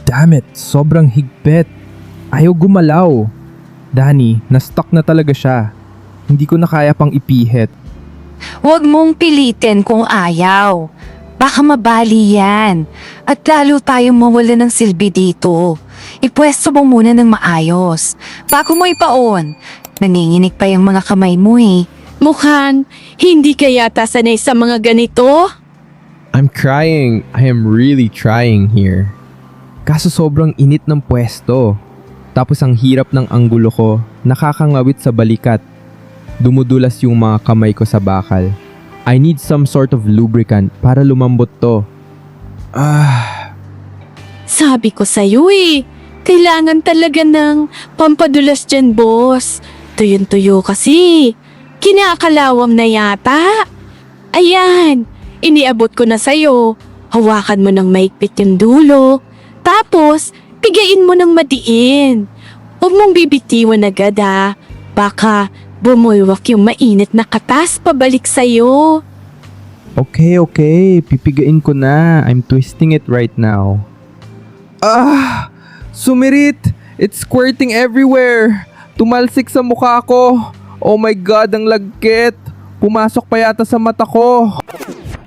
Damn it, sobrang higpit. Ayaw gumalaw. Danny, na-stuck na talaga siya. Hindi ko na kaya pang ipihit. Huwag mong pilitin kung ayaw. Baka mabali yan. At lalo tayong mawala ng silbi dito. Ipwesto mo muna ng maayos. Bago mo ipaon. Nanginginig pa yung mga kamay mo eh. Mukhang hindi ka yata sanay sa mga ganito. I'm trying. I am really trying here. Kaso sobrang init ng pwesto. Tapos ang hirap ng anggulo ko, nakakangawit sa balikat. Dumudulas yung mga kamay ko sa bakal. I need some sort of lubricant para lumambot to. Sabi ko sa'yo eh, kailangan talaga ng pampadulas dyan, boss. Tuyon-tuyo kasi. Kinakalawam na yata. Ayan, iniabot ko na sa'yo. Hawakan mo ng maigpit yung dulo. Tapos, pigain mo ng madiin. Huwag mong bibitiwan agad ha. Baka bumulwak yung mainit na katas pabalik sa'yo. Okay. Pipigain ko na. I'm twisting it right now. Sumirit! It's squirting everywhere! Tumalsik sa mukha ko! Oh my God, ang lagkit! Pumasok pa yata sa mata ko!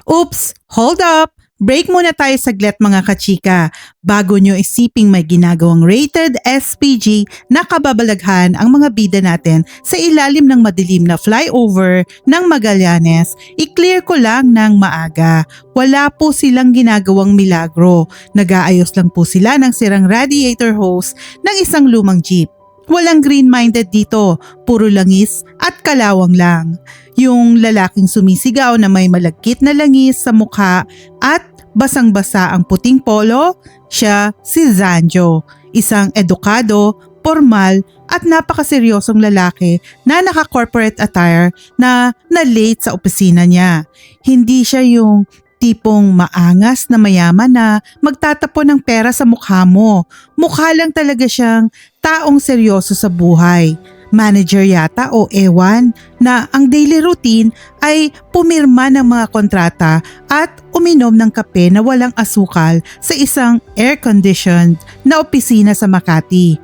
Oops! Hold up! Break muna tayo saglit mga kachika bago nyo isiping may ginagawang rated SPG na kababalaghan ang mga bida natin sa ilalim ng madilim na flyover ng Magallanes. I-clear ko lang ng maaga. Wala po silang ginagawang milagro. Nag-aayos lang po sila ng sirang radiator hose ng isang lumang jeep. Walang green-minded dito, puro langis at kalawang lang. Yung lalaking sumisigaw na may malagkit na langis sa mukha at basang-basa ang puting polo, siya si Zanjo. Isang edukado, formal at napakaseryosong lalaki na naka-corporate attire na late sa opisina niya. Hindi siya yung tipong maangas na mayaman na magtatapon ng pera sa mukha mo. Mukha lang talaga siyang taong seryoso sa buhay. Manager yata o ewan na ang daily routine ay pumirma ng mga kontrata at uminom ng kape na walang asukal sa isang air-conditioned na opisina sa Makati.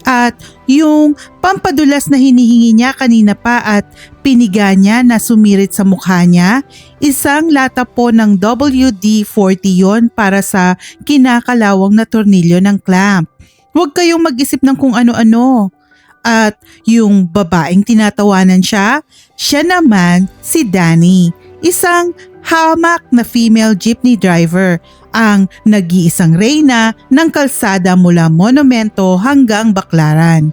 At yung pampadulas na hinihingi niya kanina pa at piniga niya na sumirit sa mukha niya, isang lata po ng WD-40 yon para sa kinakalawang na tornilyo ng clamp. Huwag kayong mag-isip ng kung ano-ano. At yung babaeng tinatawanan siya naman si Danny, isang hamak na female jeepney driver, ang nag-iisang reyna ng kalsada mula Monumento hanggang Baclaran.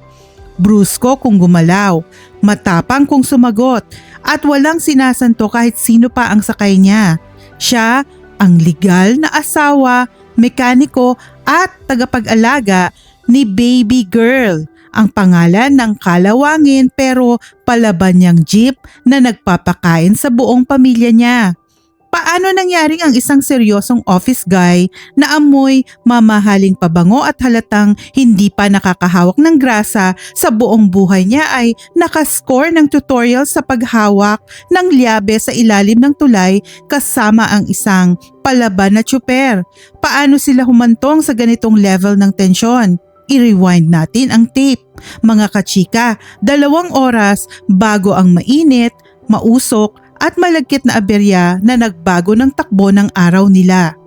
Brusko kung gumalaw, matapang kung sumagot, at walang sinasanto kahit sino pa ang sakay niya. Siya ang legal na asawa, mekaniko at tagapag-alaga ni baby girl, ang pangalan ng kalawangin pero palaban niyang jeep na nagpapakain sa buong pamilya niya. Paano nangyaring ang isang seryosong office guy na amoy mamahaling pabango at halatang hindi pa nakakahawak ng grasa sa buong buhay niya ay nakascore ng tutorial sa paghawak ng liabe sa ilalim ng tulay kasama ang isang palaban na tsuper? Paano sila humantong sa ganitong level ng tensyon? I-rewind natin ang tape. Mga kachika, 2 oras bago ang mainit, mausok at malagkit na aberya na nagbago ng takbo ng araw nila.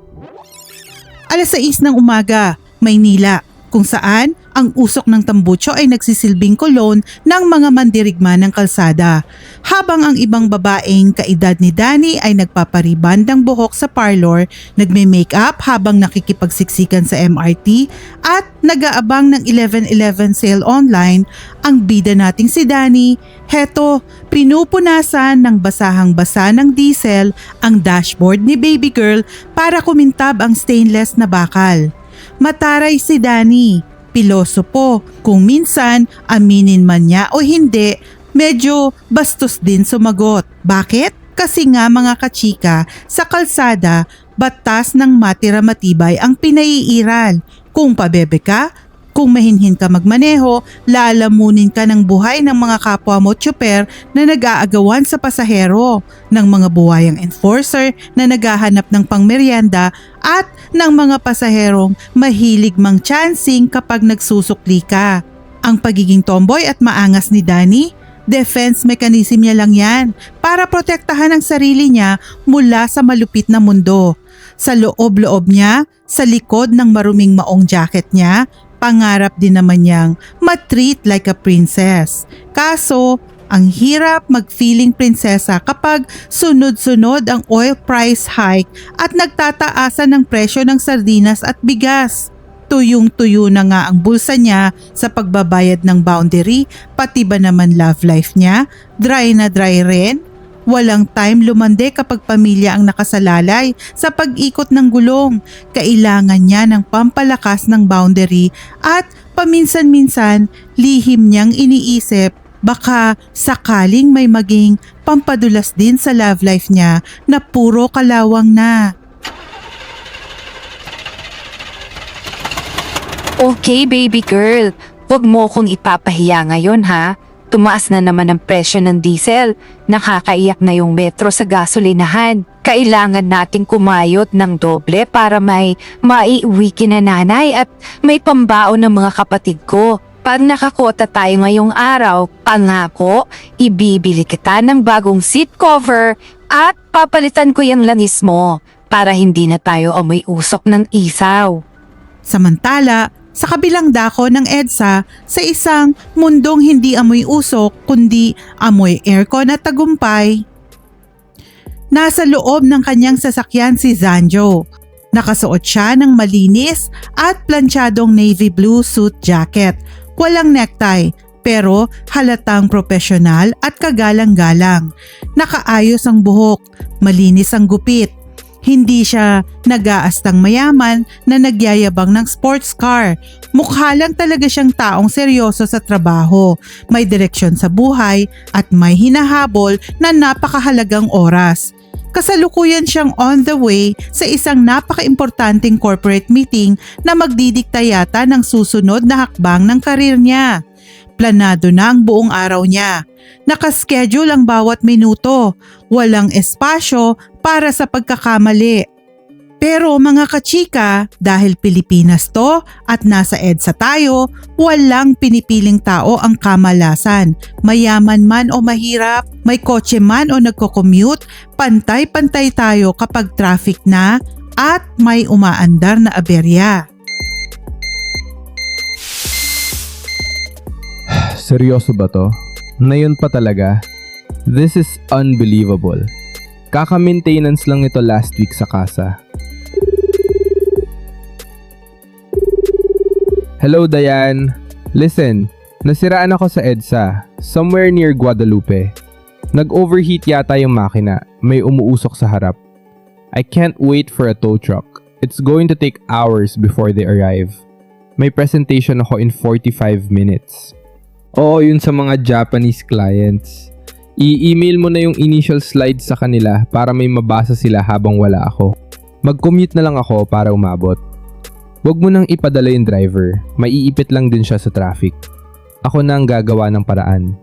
6:00 ng umaga, Maynila, kung saan ang usok ng tambucho ay nagsisilbing kolon ng mga mandirigma ng kalsada. Habang ang ibang babaeng kaedad ni Danny ay nagpaparibandang buhok sa parlor, nagme-makeup habang nakikipagsiksikan sa MRT at nag-aabang ng 11/11 sale online, ang bida nating si Danny, heto, pinupunasan ng basahang-basa ng diesel ang dashboard ni baby girl para kumintab ang stainless na bakal. Mataray si Danny. Pilosopo, kung minsan aminin man niya o hindi, medyo bastos din sumagot. Bakit? Kasi nga mga kachika, sa kalsada, batas ng matira matibay ang pinaiiral. Kung pabebe ka, kung mahinhin ka magmaneho, lalamunin ka ng buhay ng mga kapwa mo tsuper na nag-aagawan sa pasahero, ng mga buhayang enforcer na naghahanap ng pangmeryenda at ng mga pasaherong mahilig mang chancing kapag nagsusukli ka. Ang pagiging tomboy at maangas ni Danny, defense mechanism niya lang yan para protektahan ang sarili niya mula sa malupit na mundo. Sa loob-loob niya, sa likod ng maruming maong jacket niya, pangarap din naman niyang matreat like a princess. Kaso, ang hirap mag-feeling prinsesa kapag sunod-sunod ang oil price hike at nagtataasan ng presyo ng sardinas at bigas. Tuyong-tuyo na nga ang bulsa niya sa pagbabayad ng boundary, pati ba naman love life niya, dry na dry rin. Walang time lumande kapag pamilya ang nakasalalay sa pag-ikot ng gulong. Kailangan niya ng pampalakas ng boundary at paminsan-minsan lihim niyang iniisip baka sakaling may maging pampadulas din sa love life niya na puro kalawang na. Okay, baby girl. Huwag mo kong ipapahiya ngayon, ha? Tumaas na naman ang presyo ng diesel. Nakakaiyak na yung metro sa gasolinahan. Kailangan nating kumayot ng doble para may maiuwi kina nanay at may pambaon ng mga kapatid ko. Pag nakakota tayo ngayong araw, pangako, ibibili kita ng bagong seat cover at papalitan ko yung langis mo para hindi na tayo amoy usok ng isaw. Samantala, sa kabilang dako ng EDSA, sa isang mundong hindi amoy usok kundi amoy aircon at tagumpay, nasa loob ng kanyang sasakyan si Zanjo. Nakasuot siya ng malinis at planchadong navy blue suit jacket. Walang necktie pero halatang profesional at kagalang-galang. Nakaayos ang buhok, malinis ang gupit. Hindi siya nag-aastang mayaman na nagyayabang ng sports car. Mukha lang talaga siyang taong seryoso sa trabaho, may direksyon sa buhay at may hinahabol na napakahalagang oras. Kasalukuyan siyang on the way sa isang napaka-importanting corporate meeting na magdidikta yata ng susunod na hakbang ng karir niya. Planado na ang buong araw niya. Nakaschedule ang bawat minuto. Walang espasyo para sa pagkakamali. Pero mga kachika, dahil Pilipinas to at nasa EDSA tayo, walang pinipiling tao ang kamalasan. Mayaman man o mahirap, may kotse man o nagko-commute, pantay-pantay tayo kapag traffic na at may umaandar na aberya. Seryoso ba to? Ngayon pa talaga? This is unbelievable. Kaka-maintenance lang ito last week sa kasa. Hello Dayan. Listen, nasiraan ako sa EDSA, somewhere near Guadalupe. Nag-overheat yata yung makina, may umuusok sa harap. I can't wait for a tow truck. It's going to take hours before they arrive. May presentation ako in 45 minutes. Oo, yun sa mga Japanese clients. I-email mo na yung initial slides sa kanila para may mabasa sila habang wala ako. Mag-commute na lang ako para umabot. Huwag mo nang ipadala yung driver, maiipit lang din siya sa traffic. Ako na ang gagawa ng paraan.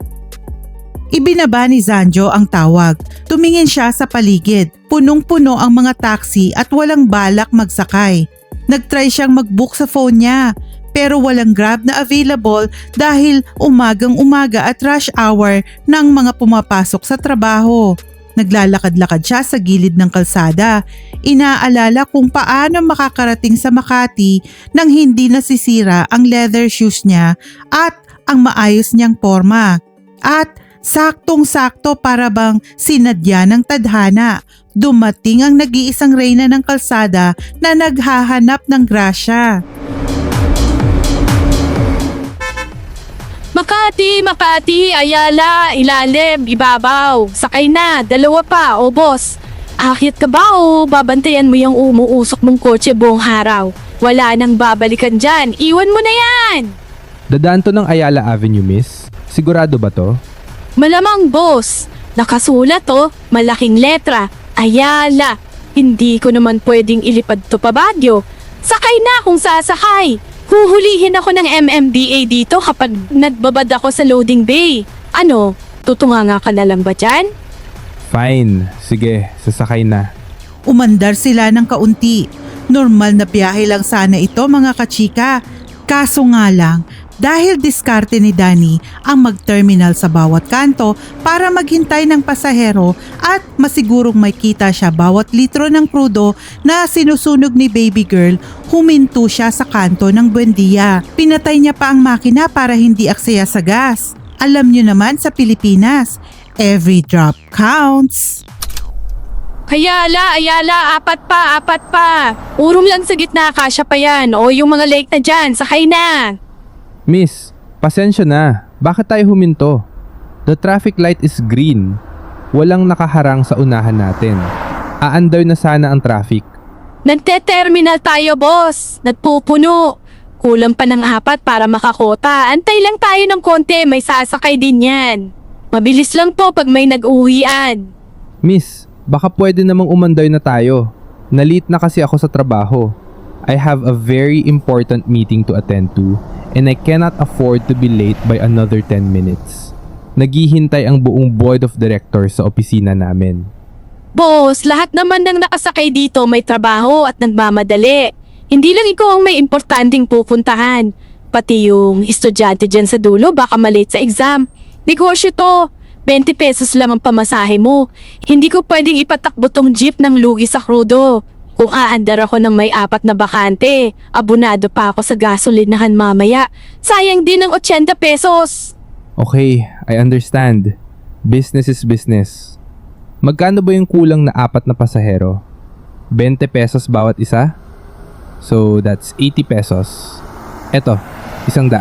Ibinaba ni Zanjo ang tawag. Tumingin siya sa paligid. Punong-puno ang mga taxi at walang balak magsakay. Nagtry siyang mag-book sa phone niya. Pero walang Grab na available dahil umagang-umaga at rush hour ng mga pumapasok sa trabaho. Naglalakad-lakad siya sa gilid ng kalsada. Inaalala kung paano makakarating sa Makati nang hindi nasisira ang leather shoes niya at ang maayos niyang porma. At saktong-sakto para bang sinadya ng tadhana. Dumating ang nag-iisang reyna ng kalsada na naghahanap ng grasya. Makati, Ayala, ilalim, ibabaw. Sakay na, dalawa pa, o boss. Akit ka ba o babantayan mo yung umuusok mong kotse buong araw? Wala nang babalikan dyan, iwan mo na yan! Dadaan to ng Ayala Avenue, miss? Sigurado ba to? Malamang boss, nakasulat to, malaking letra, Ayala. Hindi ko naman pwedeng ilipad to pa Baguio. Sakay na kung sasakay. Huhulihin ako ng MMDA dito kapag nagbabad ako sa loading bay. Ano, tutunganga ka na lang ba dyan? Fine, sige, sasakay na. Umandar sila ng kaunti. Normal na biyahe lang sana ito mga kachika. Kaso nga lang, dahil diskarte ni Danny ang mag-terminal sa bawat kanto para maghintay ng pasahero at masigurong may kita siya bawat litro ng krudo na sinusunog ni baby girl, huminto siya sa kanto ng Buendia. Pinatay niya pa ang makina para hindi aksaya sa gas. Alam niyo naman sa Pilipinas, every drop counts. Ayala, apat pa. Urong lang sa gitna, kasya pa yan. O yung mga lake na dyan, sakay na. Miss, pasensya na. Bakit tayo huminto? The traffic light is green. Walang nakaharang sa unahan natin. Aandaw na sana ang traffic. Nagte-terminal tayo, boss. Nagpupuno. Kulang pa ng 4 para makakota. Antay lang tayo ng konti, may sasakay din yan. Mabilis lang po pag may nag-uwian. Miss, baka pwede namang umanday na tayo. Nalit na kasi ako sa trabaho. I have a very important meeting to attend to and I cannot afford to be late by another 10 minutes. Naghihintay ang buong board of directors sa opisina namin. Boss, lahat naman ng nakasakay dito may trabaho at nagmamadali. Hindi lang ikaw ang may importanteng pupuntahan. Pati yung estudyante dyan sa dulo baka malate sa exam. Negosyo to. 20 pesos lang ang pamasahe mo. Hindi ko pwedeng ipatakbo tong jeep ng lugi sa krudo. Kung aandar ako ng may 4 na bakante, abonado pa ako sa gasolinahan mamaya. Sayang din ng 80 pesos. Okay, I understand. Business is business. Magkano ba yung kulang na 4 na pasahero? 20 pesos bawat isa? So that's 80 pesos. Eto, 100.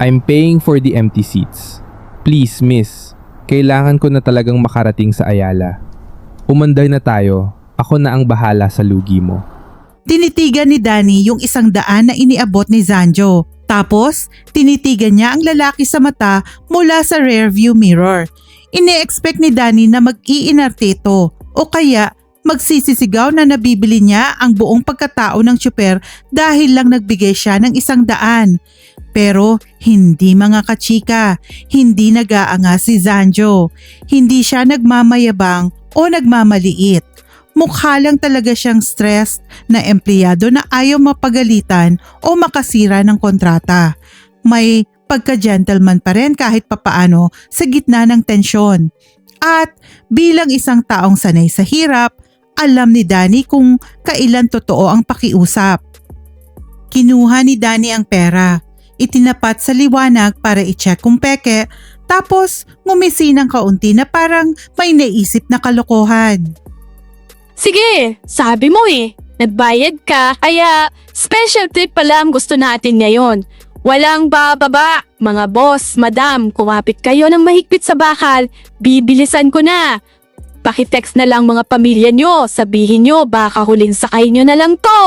I'm paying for the empty seats. Please, miss. Kailangan ko na talagang makarating sa Ayala. Umanday na tayo. Ako na ang bahala sa lugi mo. Tinitigan ni Danny yung 100 na iniabot ni Zanjo. Tapos, tinitigan niya ang lalaki sa mata mula sa rearview mirror. Ine-expect ni Danny na mag-iinarte ito o kaya magsisisigaw na nabibili niya ang buong pagkatao ng tsuper dahil lang nagbigay siya ng 100. Pero hindi mga kachika, hindi nag-aanga si Zanjo. Hindi siya nagmamayabang o nagmamaliit. Mukha lang talaga siyang stressed na empleyado na ayaw mapagalitan o makasira ng kontrata. May pagka-gentleman pa rin kahit papaano sa gitna ng tensyon. At bilang isang taong sanay sa hirap, alam ni Danny kung kailan totoo ang pakiusap. Kinuha ni Danny ang pera. Itinapat sa liwanag para i-check kung peke, tapos ngumisi ng kaunti na parang may naisip na kalokohan. Sige, sabi mo eh. Nagbayad ka, kaya special trip pala ang gusto natin ngayon. Walang bababa. Mga boss, madam, kumapit kayo ng mahigpit sa bakal, bibilisan ko na. Pakitext na lang mga pamilya nyo, sabihin nyo baka huling sakay nyo na lang to.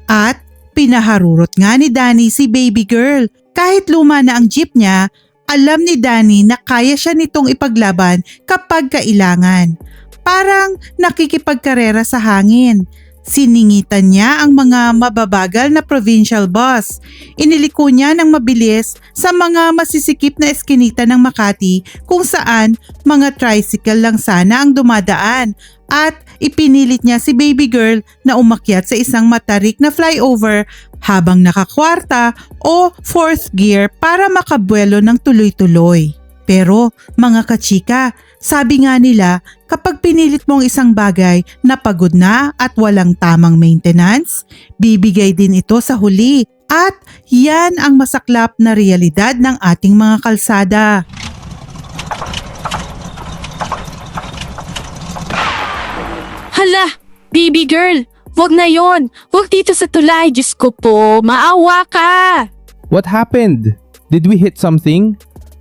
At pinaharurot nga ni Danny si baby girl. Kahit luma na ang jeep niya, alam ni Danny na kaya siya nitong ipaglaban kapag kailangan. Parang nakikipagkarera sa hangin. Siningitan niya ang mga mababagal na provincial bus. Iniliko niya ng mabilis sa mga masisikip na eskinita ng Makati kung saan mga tricycle lang sana ang dumadaan. At ipinilit niya si baby girl na umakyat sa isang matarik na flyover habang nakakwarta o 4th gear para makabuelo ng tuloy-tuloy. Pero mga kachika, sabi nga nila kapag pinilit mong isang bagay na pagod na at walang tamang maintenance, bibigay din ito sa huli. At yan ang masaklap na realidad ng ating mga kalsada. Hala, baby girl, wag na yon. Wag dito sa tulay, Diyos ko po, maawa ka. What happened? Did we hit something?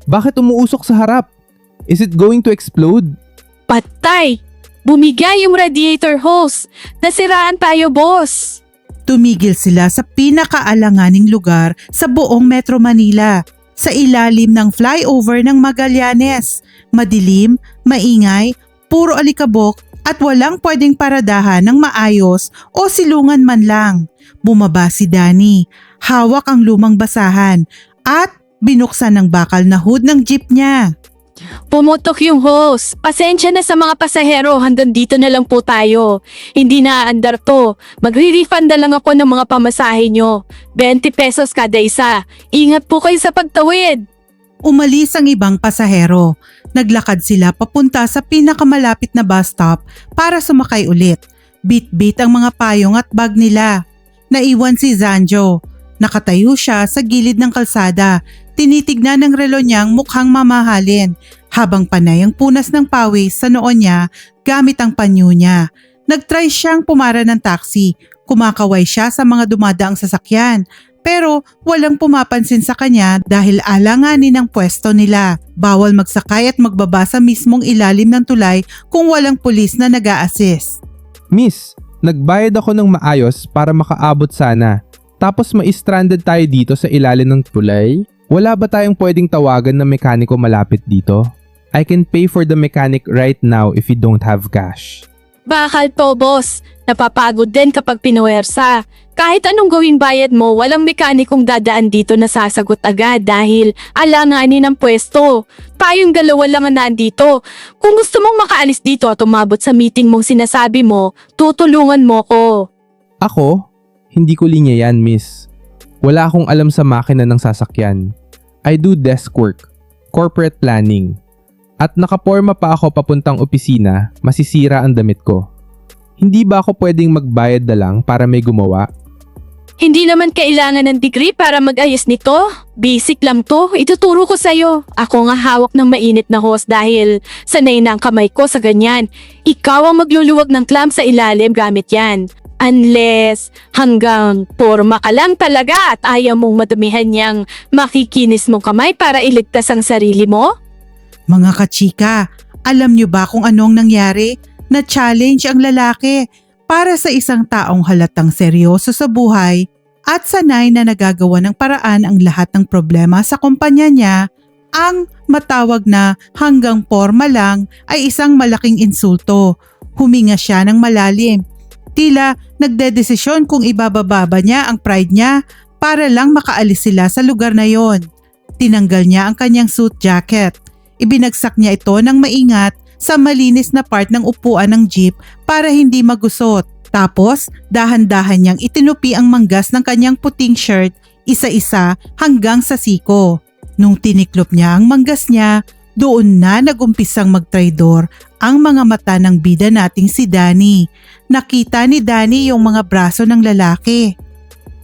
Bakit umuusok sa harap? Is it going to explode? Patay! Bumigay yung radiator hose. Nasiraan tayo, boss. Tumigil sila sa pinakaalanganing lugar sa buong Metro Manila, sa ilalim ng flyover ng Magallanes. Madilim, maingay, puro alikabok at walang pwedeng paradahan ng maayos o silungan man lang. Bumaba si Danny, hawak ang lumang basahan at binuksan ng bakal na hood ng jeep niya. Pumutok yung hose. Pasensya na sa mga pasahero, hanggang dito na lang po tayo. Hindi na aandar to. Magre-refund na lang ako ng mga pamasahe nyo. 20 pesos kada isa. Ingat po kayo sa pagtawid. Umalis ang ibang pasahero. Naglakad sila papunta sa pinakamalapit na bus stop para sumakay ulit. Bit-bit ang mga payong at bag nila. Naiwan si Zanjo. Nakatayo siya sa gilid ng kalsada. Tinitignan ng relo niyang mukhang mamahalin habang panay ang punas ng pawis sa noo niya gamit ang panyo niya. Nagtry siyang pumara ng taxi. Kumakaway siya sa mga dumadaang sasakyan. Pero walang pumapansin sa kanya dahil alanganin ang pwesto nila. Bawal magsakay at magbaba sa mismong ilalim ng tulay kung walang pulis na nag-a-assist. Miss, nagbayad ako ng maayos para makaabot sana. Tapos ma-stranded tayo dito sa ilalim ng tulay? Wala ba tayong pwedeng tawagan na mekaniko malapit dito? I can pay for the mechanic right now if you don't have cash. Bakal po, boss. Napapagod din kapag pinuwersa. Kahit anong gawing bayad mo, walang mekanikong dadaan dito na sasagot agad dahil alanganin ang pwesto. Tayong dalawa lang ang nandito. Kung gusto mong makaalis dito at umabot sa meeting mong sinasabi mo, tutulungan mo ko. Ako? Hindi ko linya yan, miss. Wala akong alam sa makina ng sasakyan. I do desk work, corporate planning. At nakaporma pa ako papuntang opisina, masisira ang damit ko. Hindi ba ako pwedeng magbayad na lang para may gumawa? Hindi naman kailangan ng degree para mag-ayos nito. Basic lang to. Ituturo ko sa'yo. Ako nga hawak ng mainit na hose dahil sanay na ang kamay ko sa ganyan. Ikaw ang magluluwag ng clamp sa ilalim gamit yan. Unless hanggang porma ka lang talaga at ayaw mong madumihan niyang makikinis mong kamay para iligtas ang sarili mo? Mga kachika, alam niyo ba kung anong nangyari? Na-challenge ang lalaki para sa isang taong halatang seryoso sa buhay at sanay na nagagawa ng paraan ang lahat ng problema sa kumpanya niya. Ang matawag na hanggang porma lang ay isang malaking insulto. Huminga siya ng malalim. Tila nagdedesisyon kung ibababa ba niya ang pride niya para lang makaalis sila sa lugar na yon. Tinanggal niya ang kanyang suit jacket. Ibinagsak niya ito ng maingat sa malinis na part ng upuan ng jeep para hindi magusot. Tapos, dahan-dahan niyang itinupi ang manggas ng kanyang puting shirt isa-isa hanggang sa siko. Nung tiniklop niya ang manggas niya, doon na nagumpisang magtraidor ang mga mata ng bida nating si Danny. Nakita ni Danny yung mga braso ng lalaki.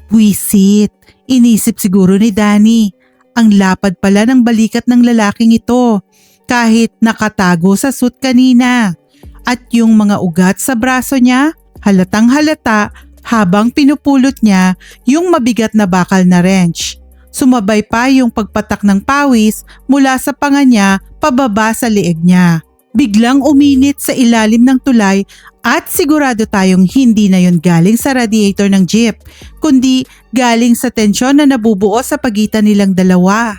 Wisit, inisip siguro ni Danny. Ang lapad pala ng balikat ng lalaking ito kahit nakatago sa suit kanina. At yung mga ugat sa braso niya, halatang halata habang pinupulot niya yung mabigat na bakal na wrench. Sumabay pa yung pagpatak ng pawis mula sa panga niya pababa sa leeg niya. Biglang uminit sa ilalim ng tulay at sigurado tayong hindi na yon galing sa radiator ng jeep, kundi galing sa tensyon na nabubuo sa pagitan nilang dalawa.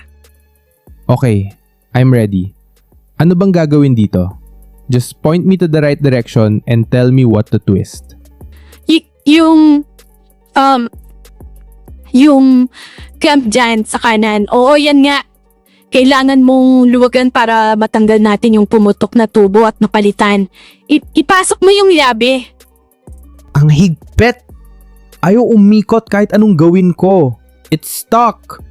Okay, I'm ready. Ano bang gagawin dito? Just point me to the right direction and tell me what to twist. Yung camp dyan sa kanan. Oo, yan nga. Kailangan mong luwagan para matanggal natin yung pumutok na tubo at napalitan. Ipasok mo yung yabe. Ang higpit! Ayaw umikot kahit anong gawin ko. It's stuck!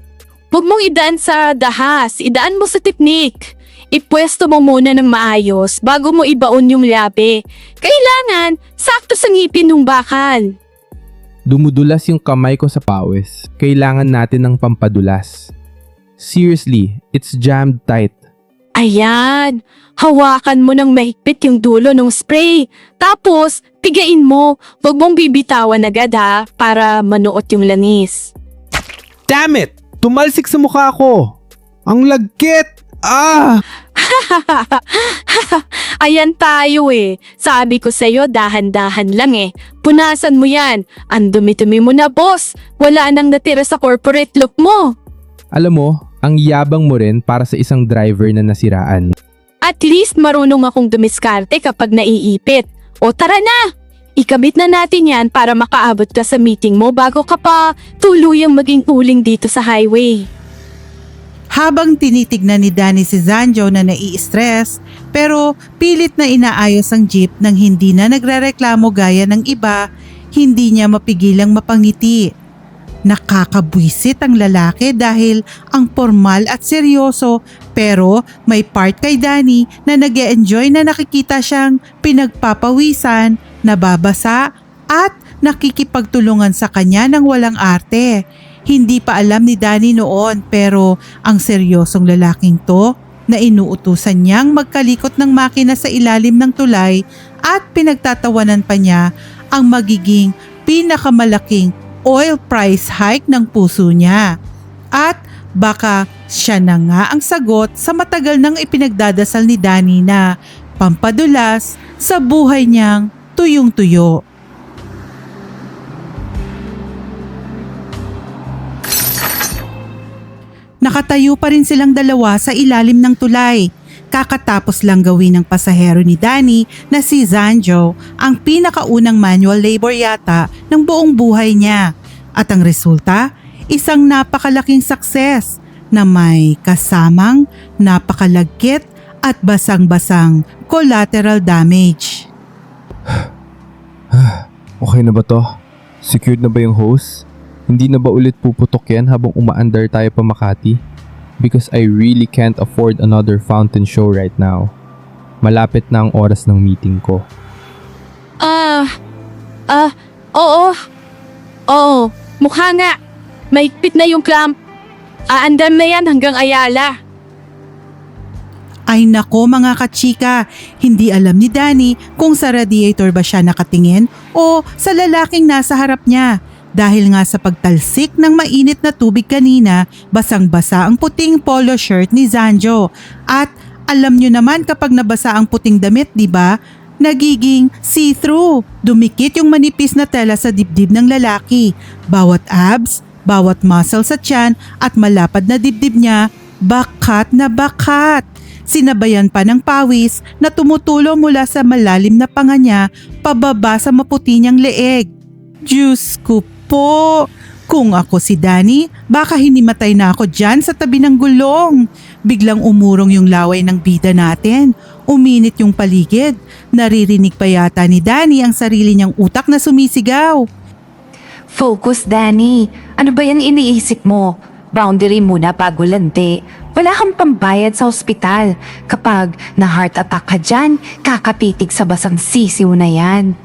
Huwag mong idaan sa dahas. Idaan mo sa tipnik. Ipwesto mo muna ng maayos bago mo ibaon yung yabe. Kailangan sakto sa ngipin ng bakal. Dumudulas yung kamay ko sa pawis. Kailangan natin ng pampadulas. Seriously, it's jammed tight. Ayan, hawakan mo ng mahigpit yung dulo ng spray. Tapos, pigain mo. Huwag mong bibitawan agad ha, para manuot yung langis. Damn it! Tumalsik sa mukha ko! Ang lagkit! Ah! Ayan tayo eh. Sabi ko sa'yo, dahan-dahan lang eh. Punasan mo yan. Ang dumi-dumi mo na, boss. Wala nang natira sa corporate look mo. Alam mo, ang yabang mo rin para sa isang driver na nasiraan. At least marunong akong dumiskarte kapag naiipit. O tara na! Ikabit na natin yan para makaabot ka sa meeting mo bago ka pa tuluyang maging uling dito sa highway. Habang tinitignan ni Danny si Zanjo na nai-stress, pero pilit na inaayos ang jeep nang hindi na nagrereklamo gaya ng iba, hindi niya mapigilang mapangiti. Nakakabwisit ang lalaki dahil ang formal at seryoso, pero may part kay Danny na nag-e-enjoy na nakikita siyang pinagpapawisan, nababasa at nakikipagtulungan sa kanya ng walang arte. Hindi pa alam ni Danny noon, pero ang seryosong lalaking to na inuutusan niyang magkalikot ng makina sa ilalim ng tulay at pinagtatawanan pa niya ang magiging pinakamalaking oil price hike ng puso niya. At baka siya na nga ang sagot sa matagal nang ipinagdadasal ni Danny na pampadulas sa buhay niyang tuyong-tuyo. Nakatayo pa rin silang dalawa sa ilalim ng tulay. Kakatapos lang gawin ng pasahero ni Danny na si Zanjo ang pinakaunang manual labor yata ng buong buhay niya. At ang resulta, isang napakalaking success na may kasamang napakalagkit at basang-basang collateral damage. Okay na ba to? Secured na ba yung hose? Hindi na ba ulit puputok yan habang umaandar tayo pa Makati? Because I really can't afford another fountain show right now. Malapit na ang oras ng meeting ko. Oo, mukha nga. Mahigpit na yung clamp. Aandam na yan hanggang Ayala. Ay nako mga kachika, hindi alam ni Danny kung sa radiator ba siya nakatingin o sa lalaking nasa harap niya. Dahil nga sa pagtalsik ng mainit na tubig kanina, basang-basa ang puting polo shirt ni Zanjo. At alam nyo naman kapag nabasa ang puting damit, di ba? Nagiging see-through. Dumikit yung manipis na tela sa dibdib ng lalaki. Bawat abs, bawat muscle sa tiyan at malapad na dibdib niya, bakat na bakat. Sinabayan pa ng pawis na tumutulo mula sa malalim na panga niya pababa sa maputi niyang leeg. Diyos ko po, kung ako si Danny, baka hinimatay na ako dyan sa tabi ng gulong. Biglang umurong yung laway ng bida natin. Uminit yung paligid. Naririnig pa yata ni Danny ang sarili niyang utak na sumisigaw. Focus, Danny. Ano ba yan iniisip mo? Boundary muna bago lante. Wala kang pambayad sa ospital. Kapag na-heart attack ka dyan, kakapitig sa basang sisiw na yan.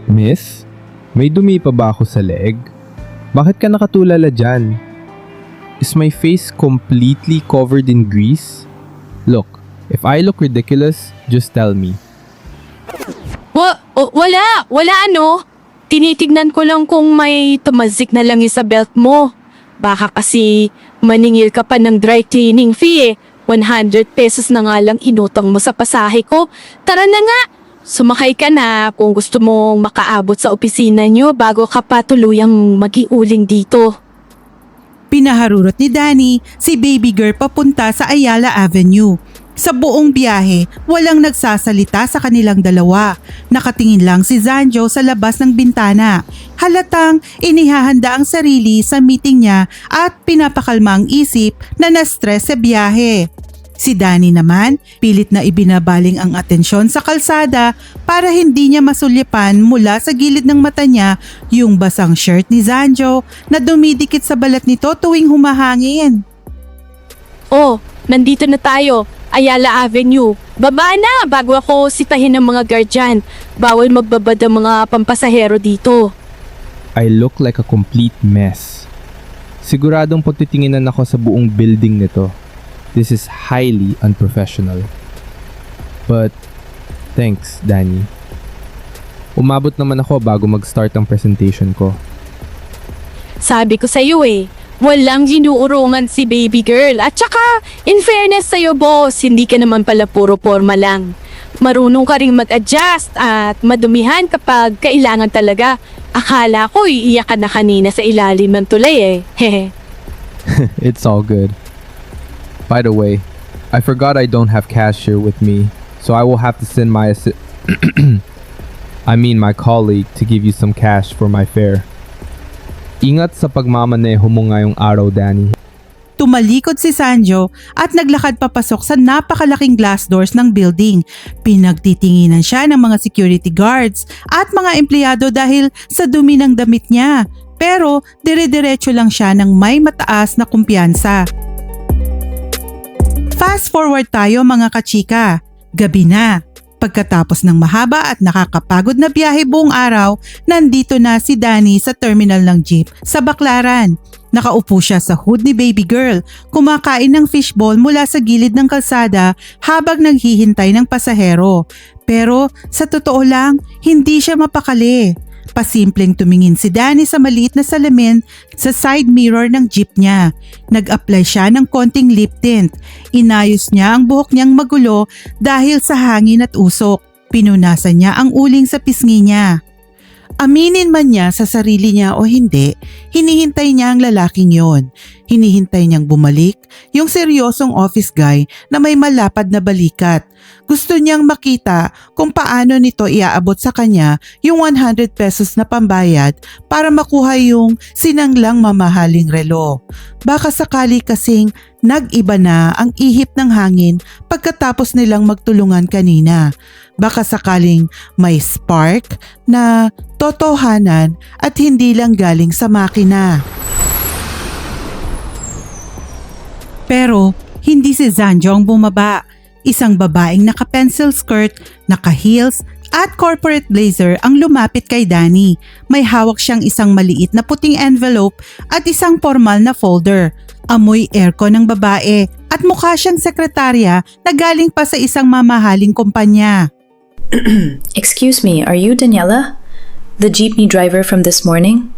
Miss? May dumi pa ba ako sa leeg? Bakit ka nakatulala dyan? Is my face completely covered in grease? Look, if I look ridiculous, just tell me. Wala ano. Tinitignan ko lang kung may tumazik na lang sa belt mo. Baka kasi maningil ka pa ng dry cleaning fee eh. 100 pesos na nga lang inutang mo sa pasahe ko. Tara na nga! Sumakay ka na kung gusto mong makaabot sa opisina nyo bago ka pa tuluyang magiuling dito. Pinaharurot ni Danny si baby girl papunta sa Ayala Avenue. Sa buong biyahe, walang nagsasalita sa kanilang dalawa. Nakatingin lang si Zanjo sa labas ng bintana. Halatang inihahanda ang sarili sa meeting niya at pinapakalma ang isip na na-stress sa biyahe. Si Danny naman, pilit na ibinabaling ang atensyon sa kalsada para hindi niya masulyapan mula sa gilid ng mata niya yung basang shirt ni Zanjo na dumidikit sa balat nito tuwing humahangin. Oh, nandito na tayo. Ayala Avenue. Baba na bago ako sitahin ng mga guardian. Bawal magbabad ang mga pampasahero dito. I look like a complete mess. Siguradong pagtitinginan ako sa buong building nito. This is highly unprofessional. But, thanks, Danny. Umabot naman ako bago mag-start ang presentation ko. Sabi ko sa'yo eh, walang ginuurungan si baby girl. At saka, in fairness sa'yo boss, hindi ka naman pala puro forma lang. Marunong ka rin mag-adjust at madumihan kapag kailangan talaga. Akala ko iiyak ka na kanina sa ilalim ng tulay eh. Hehe. It's all good. By the way, I forgot I don't have cash here with me, so I will have to send my my colleague to give you some cash for my fare. Ingat sa pagmamaneho mo ngayong araw, Danny. Tumalikod si Sanjo at naglakad papasok sa napakalaking glass doors ng building. Pinagtitinginan siya ng mga security guards at mga empleyado dahil sa dumi ng damit niya. Pero dire-diretso lang siya ng may mataas na kumpiyansa. Fast forward tayo mga kachika. Gabi na. Pagkatapos ng mahaba at nakakapagod na biyahe buong araw, nandito na si Danny sa terminal ng jeep sa Baclaran. Nakaupo siya sa hood ni baby girl, kumakain ng fishball mula sa gilid ng kalsada habang naghihintay ng pasahero. Pero sa totoo lang, hindi siya mapakali. Pasimpleng tumingin si Danny sa maliit na salamin sa side mirror ng jeep niya. Nag-apply siya ng konting lip tint. Inayos niya ang buhok niyang magulo dahil sa hangin at usok. Pinunasan niya ang uling sa pisngi niya. Aminin man niya sa sarili niya o hindi, hinihintay niya ang lalaking yon. Hinihintay niyang bumalik yung seryosong office guy na may malapad na balikat. Gusto niyang makita kung paano nito iaabot sa kanya yung 100 pesos na pambayad para makuha yung sinanglang mamahaling relo. Baka sakali kasing nag-iba na ang ihip ng hangin pagkatapos nilang magtulungan kanina. Baka sakaling may spark na totohanan at hindi lang galing sa makina. Pero hindi si Sanjo ang bumaba. Isang babaeng naka-pencil skirt, naka-heels at corporate blazer ang lumapit kay Danny. May hawak siyang isang maliit na puting envelope at isang formal na folder. Amoy aircon ng babae at mukha siyang sekretarya na galing pa sa isang mamahaling kumpanya. Excuse me, are you Daniela? The jeepney driver from this morning?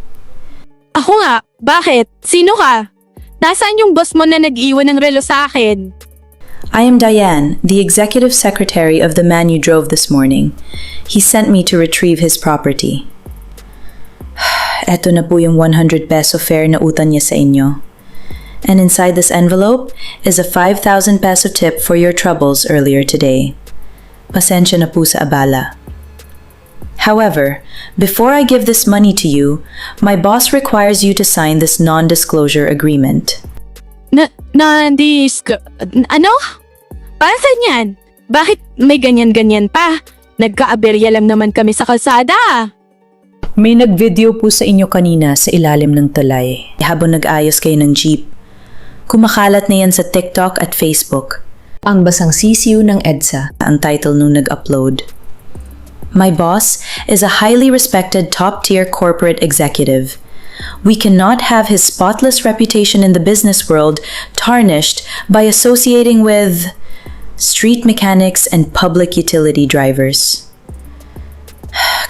Ako nga, bakit? Sino ka? Nasaan yung boss mo na nag-iwan ng relo sa akin? I am Diane, the executive secretary of the man you drove this morning. He sent me to retrieve his property. Eto na po yung 100 peso fare na utan niya sa inyo. And inside this envelope is a 5,000 peso tip for your troubles earlier today. Pasensya na po sa abala. However, before I give this money to you, my boss requires you to sign this non-disclosure agreement. Ano? Para saan yan? Bakit may ganyan-ganyan pa? Nagka-aberya lang naman kami sa kalsada. May nag-video po sa inyo kanina sa ilalim ng tulay habang nag-ayos kayo ng jeep. Kumakalat na yan sa TikTok at Facebook. Ang basang sisiw ng EDSA ang title nung nag-upload. My boss is a highly respected top-tier corporate executive. We cannot have his spotless reputation in the business world tarnished by associating with street mechanics and public utility drivers.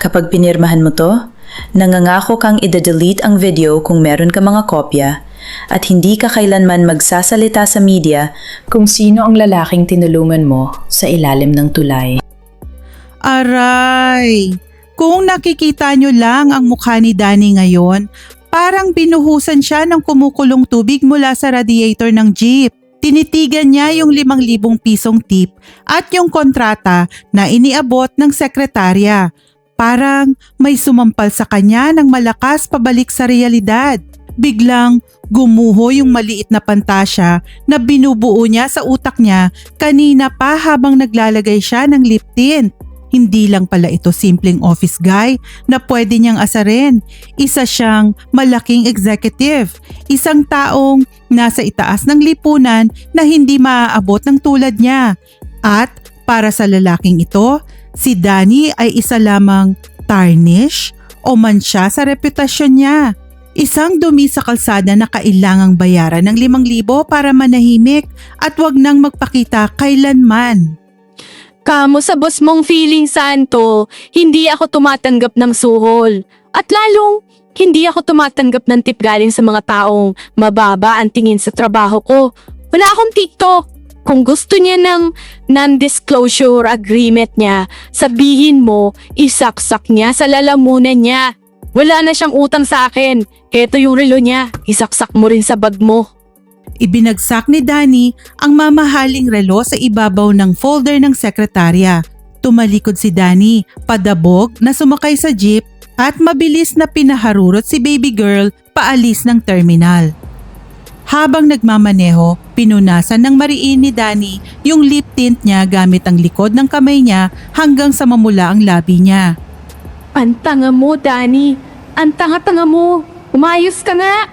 Kapag pinirmahan mo to, nangangako kang ida-delete ang video kung meron ka mga kopya at hindi ka kailanman magsasalita sa media kung sino ang lalaking tinulungan mo sa ilalim ng tulay. Aray! Kung nakikita nyo lang ang mukha ni Danny ngayon, parang binuhusan siya ng kumukulong tubig mula sa radiator ng jeep. Tinitigan niya yung 5,000 pisong tip at yung kontrata na iniabot ng sekretarya. Parang may sumampal sa kanya ng malakas pabalik sa realidad. Biglang gumuho yung maliit na pantasya na binubuo niya sa utak niya kanina pa habang naglalagay siya ng lip tint. Hindi lang pala ito simpleng office guy na pwede niyang asarin. Isa siyang malaking executive. Isang taong nasa itaas ng lipunan na hindi maaabot ng tulad niya. At para sa lalaking ito, si Danny ay isa lamang tarnish o mansya sa reputasyon niya. Isang dumi sa kalsada na kailangang bayaran ng 5,000 para manahimik at wag nang magpakita kailanman. Kamo sa boss mong feeling, Santo, hindi ako tumatanggap ng suhol. At lalong, hindi ako tumatanggap ng tip galing sa mga taong mababa ang tingin sa trabaho ko. Wala akong TikTok. Kung gusto niya ng non-disclosure agreement niya, sabihin mo, isaksak niya sa lalamunan niya. Wala na siyang utang sa akin. Heto yung relo niya. Isaksak mo rin sa bag mo. Ibinagsak ni Danny ang mamahaling relo sa ibabaw ng folder ng sekretarya. Tumalikod si Danny, padabog na sumakay sa jeep at mabilis na pinaharurot si baby girl paalis ng terminal. Habang nagmamaneho, pinunasan ng mariin ni Danny yung lip tint niya gamit ang likod ng kamay niya hanggang sa mamula ang labi niya. Ang tanga mo, Danny. Ang tanga-tanga mo. Umayos ka nga.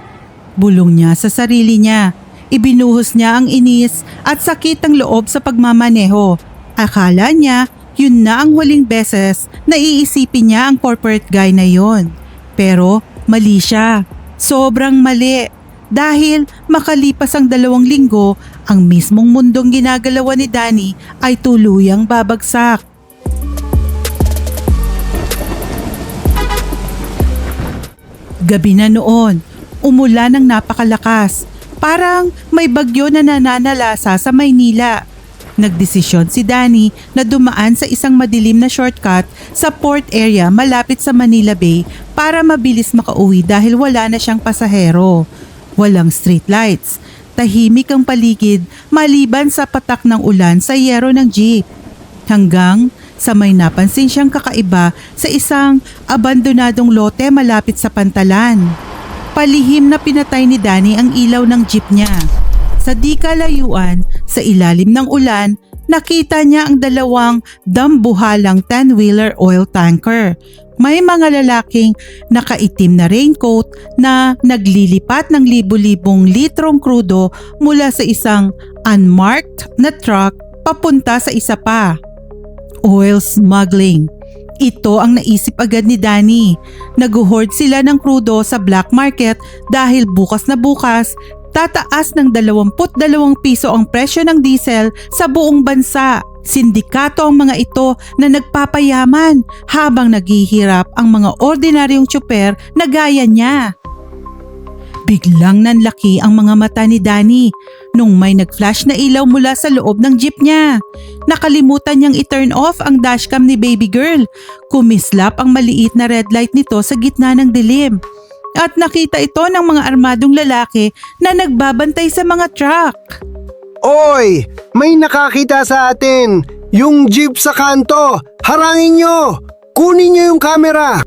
Bulong niya sa sarili niya. Ibinuhos niya ang inis at sakit ng loob sa pagmamaneho. Akala niya yun na ang huling beses na iisipin niya ang corporate guy na yon. Pero mali siya. Sobrang mali. Dahil makalipas ang 2 linggo, ang mismong mundong ginagalawan ni Danny ay tuluyang babagsak. Gabi na noon, umulan ng napakalakas. Parang may bagyo na nananalasa sa Maynila. Nagdesisyon si Danny na dumaan sa isang madilim na shortcut sa port area malapit sa Manila Bay para mabilis makauwi dahil wala na siyang pasahero. Walang street lights. Tahimik ang paligid maliban sa patak ng ulan sa yero ng jeep. Hanggang sa may napansin siyang kakaiba sa isang abandonadong lote malapit sa pantalan. Palihim na pinatay ni Danny ang ilaw ng jeep niya. Sa di kalayuan, sa ilalim ng ulan, nakita niya ang 2 dambuhalang 10-wheeler oil tanker. May mga lalaking nakaitim na raincoat na naglilipat ng libu-libong litrong krudo mula sa isang unmarked na truck papunta sa isa pa. Oil smuggling. Ito ang naisip agad ni Danny. Nag-hoard sila ng krudo sa black market dahil bukas na bukas, tataas ng 22 piso ang presyo ng diesel sa buong bansa. Sindikato ang mga ito na nagpapayaman habang naghihirap ang mga ordinaryong tsuper na gaya niya. Biglang nanlaki ang mga mata ni Danny nung may nag-flash na ilaw mula sa loob ng jeep niya. Nakalimutan niyang i-turn off ang dashcam ni baby girl. Kumislap ang maliit na red light nito sa gitna ng dilim. At nakita ito ng mga armadong lalaki na nagbabantay sa mga truck. Oy! May nakakita sa atin! Yung jeep sa kanto! Harangin nyo! Kunin nyo yung camera!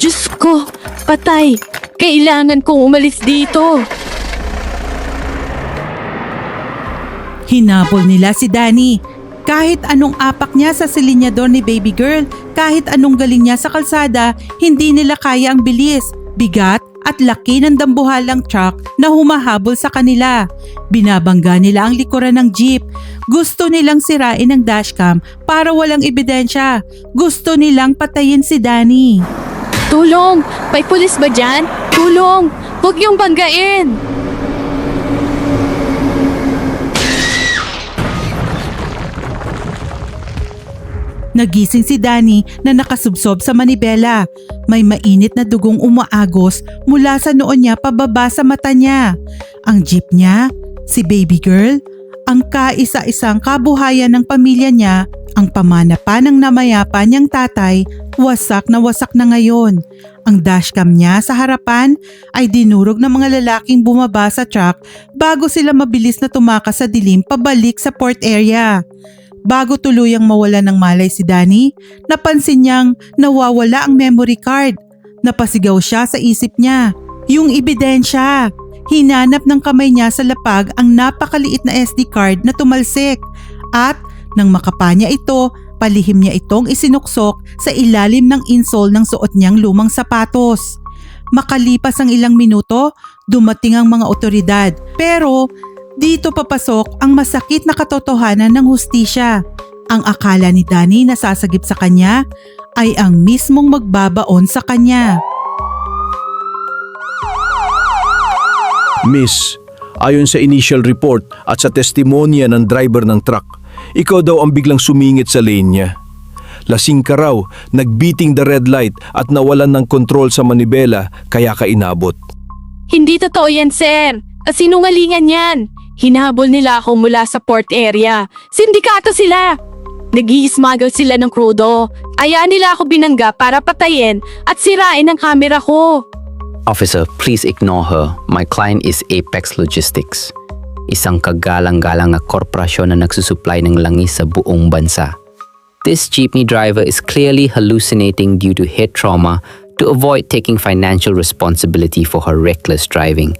Diyos ko, patay. Kailangan kong umalis dito. Hinabol nila si Danny. Kahit anong apak niya sa silinyador ni baby girl, kahit anong galing niya sa kalsada, hindi nila kaya ang bilis, bigat at laki ng dambuhalang truck na humahabol sa kanila. Binabangga nila ang likuran ng jeep. Gusto nilang sirain ang dashcam para walang ebidensya. Gusto nilang patayin si Danny. Tulong! May pulis ba dyan? Tulong! Huwag niyong banggain! Nagising si Danny na nakasubsob sa manibela. May mainit na dugong umaagos mula sa noon niya pababa sa mata niya. Ang jeep niya, si baby girl, ang kaisa-isang kabuhayan ng pamilya niya, ang pamanapan ng namayapa niyang tatay, wasak na ngayon. Ang dashcam niya sa harapan ay dinurog ng mga lalaking bumaba sa truck bago sila mabilis na tumakas sa dilim pabalik sa port area. Bago tuluyang mawala ng malay si Danny, napansin niyang nawawala ang memory card. Napasigaw siya sa isip niya. Yung ebidensya. Hinanap ng kamay niya sa lapag ang napakaliit na SD card na tumalsik. At nang makapa niya ito, palihim niya itong isinuksok sa ilalim ng insole ng suot niyang lumang sapatos. Makalipas ang ilang minuto, dumating ang mga otoridad. Pero dito papasok ang masakit na katotohanan ng hustisya. Ang akala ni Danny na sasagip sa kanya ay ang mismong magbabaon sa kanya. Miss, ayon sa initial report at sa testimonya ng driver ng truck, ikaw daw ang biglang sumingit sa lane niya. Lasing ka raw, nagbeating the red light at nawalan ng kontrol sa manibela kaya ka inabot. Hindi totoo yan, sir. Sinungalingan yan. Hinahabol nila ako mula sa port area. Sindikato sila. Nag-i-smuggle sila ng krudo. Kaya nila ako binangga para patayin at sirain ang kamera ko. Officer, please ignore her. My client is Apex Logistics. Isang kagalang-galang na korporasyon na nagsusupply ng langis sa buong bansa. This jeepney driver is clearly hallucinating due to head trauma to avoid taking financial responsibility for her reckless driving.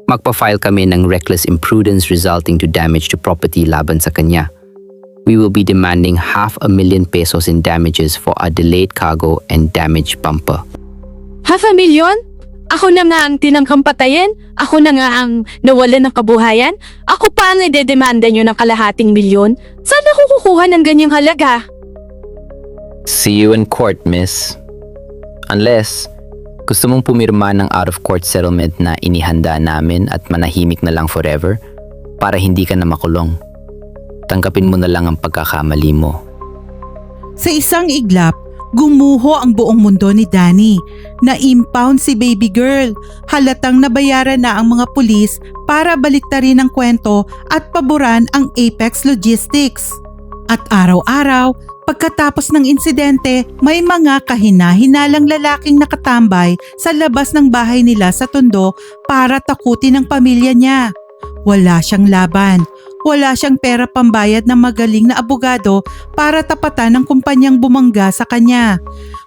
Magpa-file kami ng reckless imprudence resulting to damage to property laban sa kanya. We will be demanding 500,000 pesos in damages for a delayed cargo and damaged bumper. 500,000? Ako na nga ang tinangkang patayin? Ako na nga ang nawalan ng kabuhayan? Ako pa ang idedemanda nyo ng 500,000? Saan ako kukuha ng ganyang halaga? See you in court, miss. Unless, gusto mong pumirma ng out-of-court settlement na inihanda namin at manahimik na lang forever para hindi ka na makulong. Tanggapin mo na lang ang pagkakamali mo. Sa isang iglap, gumuho ang buong mundo ni Danny. Na-impound si baby girl. Halatang nabayaran na ang mga pulis para baliktarin ang kwento at paboran ang Apex Logistics. At araw-araw, pagkatapos ng insidente, may mga kahina-hinalang lalaking nakatambay sa labas ng bahay nila sa Tondo para takutin ang pamilya niya. Wala siyang laban. Wala siyang pera pambayad ng magaling na abogado para tapatan ng kumpanyang bumangga sa kanya.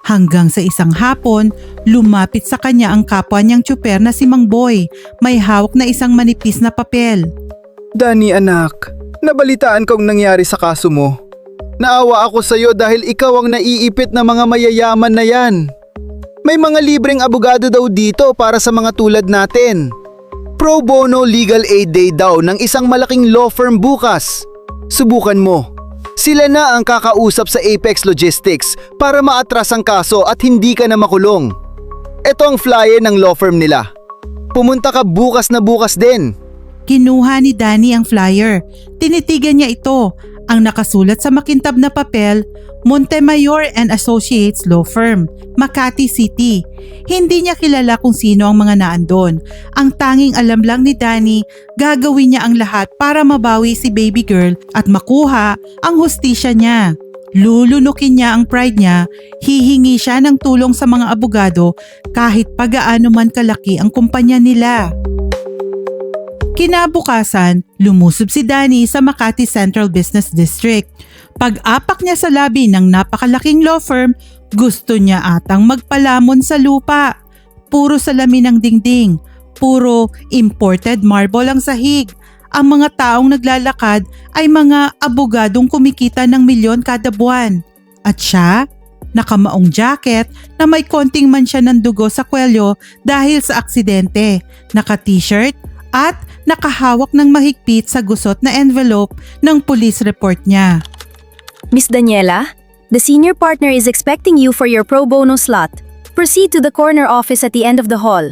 Hanggang sa isang hapon, lumapit sa kanya ang kapwa niyang tsuper na si Mang Boy. May hawak na isang manipis na papel. Danny anak, nabalitaan kong nangyari sa kaso mo. Naawa ako sa iyo dahil ikaw ang naiipit na mga mayayaman na yan. May mga libreng abogado daw dito para sa mga tulad natin. Pro bono legal aid day daw ng isang malaking law firm bukas. Subukan mo. Sila na ang kakausap sa Apex Logistics para maatras ang kaso at hindi ka na makulong. Ito ang flyer ng law firm nila. Pumunta ka bukas na bukas din. Kinuha ni Danny ang flyer. Tinitigan niya ito. Ang nakasulat sa makintab na papel, Montemayor and Associates Law Firm, Makati City. Hindi niya kilala kung sino ang mga naandon. Ang tanging alam lang ni Danny, gagawin niya ang lahat para mabawi si baby girl at makuha ang hustisya niya. Lulunukin niya ang pride niya, hihingi siya ng tulong sa mga abogado kahit pagaano man kalaki ang kumpanya nila. Kinabukasan, lumusob si Danny sa Makati Central Business District. Pag-apak niya sa labi ng napakalaking law firm, gusto niya atang magpalamon sa lupa. Puro salamin ang dingding, puro imported marble ang sahig. Ang mga taong naglalakad ay mga abogadong kumikita ng milyon kada buwan. At siya, nakamaong jacket na may konting mansya ng dugo sa kwelyo dahil sa aksidente, naka-t-shirt at nakahawak ng mahigpit sa gusot na envelope ng police report niya. Miss Daniela, the senior partner is expecting you for your pro bono slot. Proceed to the corner office at the end of the hall.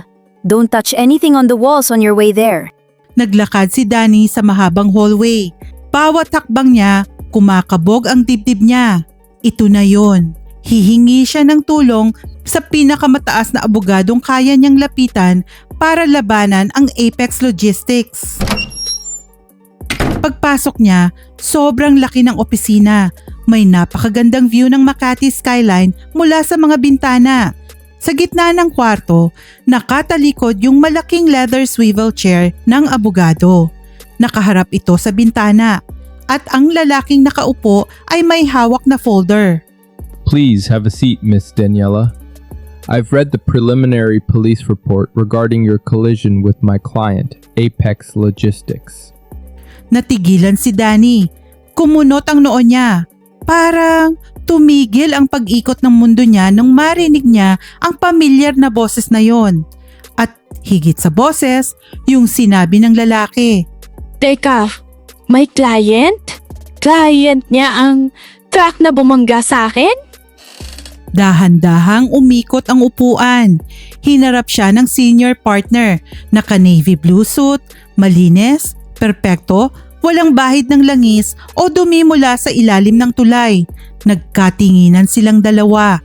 Don't touch anything on the walls on your way there. Naglakad si Danny sa mahabang hallway. Bawat hakbang niya, kumakabog ang dibdib niya. Ito na yon. Hihingi siya ng tulong sa pinakamataas na abogadong kaya niyang lapitan para labanan ang Apex Logistics. Pagpasok niya, sobrang laki ng opisina. May napakagandang view ng Makati skyline mula sa mga bintana. Sa gitna ng kwarto, nakatalikod yung malaking leather swivel chair ng abogado. Nakaharap ito sa bintana at ang lalaking nakaupo ay may hawak na folder. Please have a seat, Miss Daniela. I've read the preliminary police report regarding your collision with my client, Apex Logistics. Natigilan si Danny. Kumunot ang noo niya. Parang tumigil ang pag-ikot ng mundo niya nung marinig niya ang pamilyar na boses na yon. At higit sa boses, yung sinabi ng lalaki. Teka, may client? Client niya ang truck na bumangga sa akin? Dahan-dahang umikot ang upuan. Hinarap siya ng senior partner, naka-navy blue suit, malinis, perpekto, walang bahid ng langis o dumi mula sa ilalim ng tulay. Nagkatinginan silang dalawa.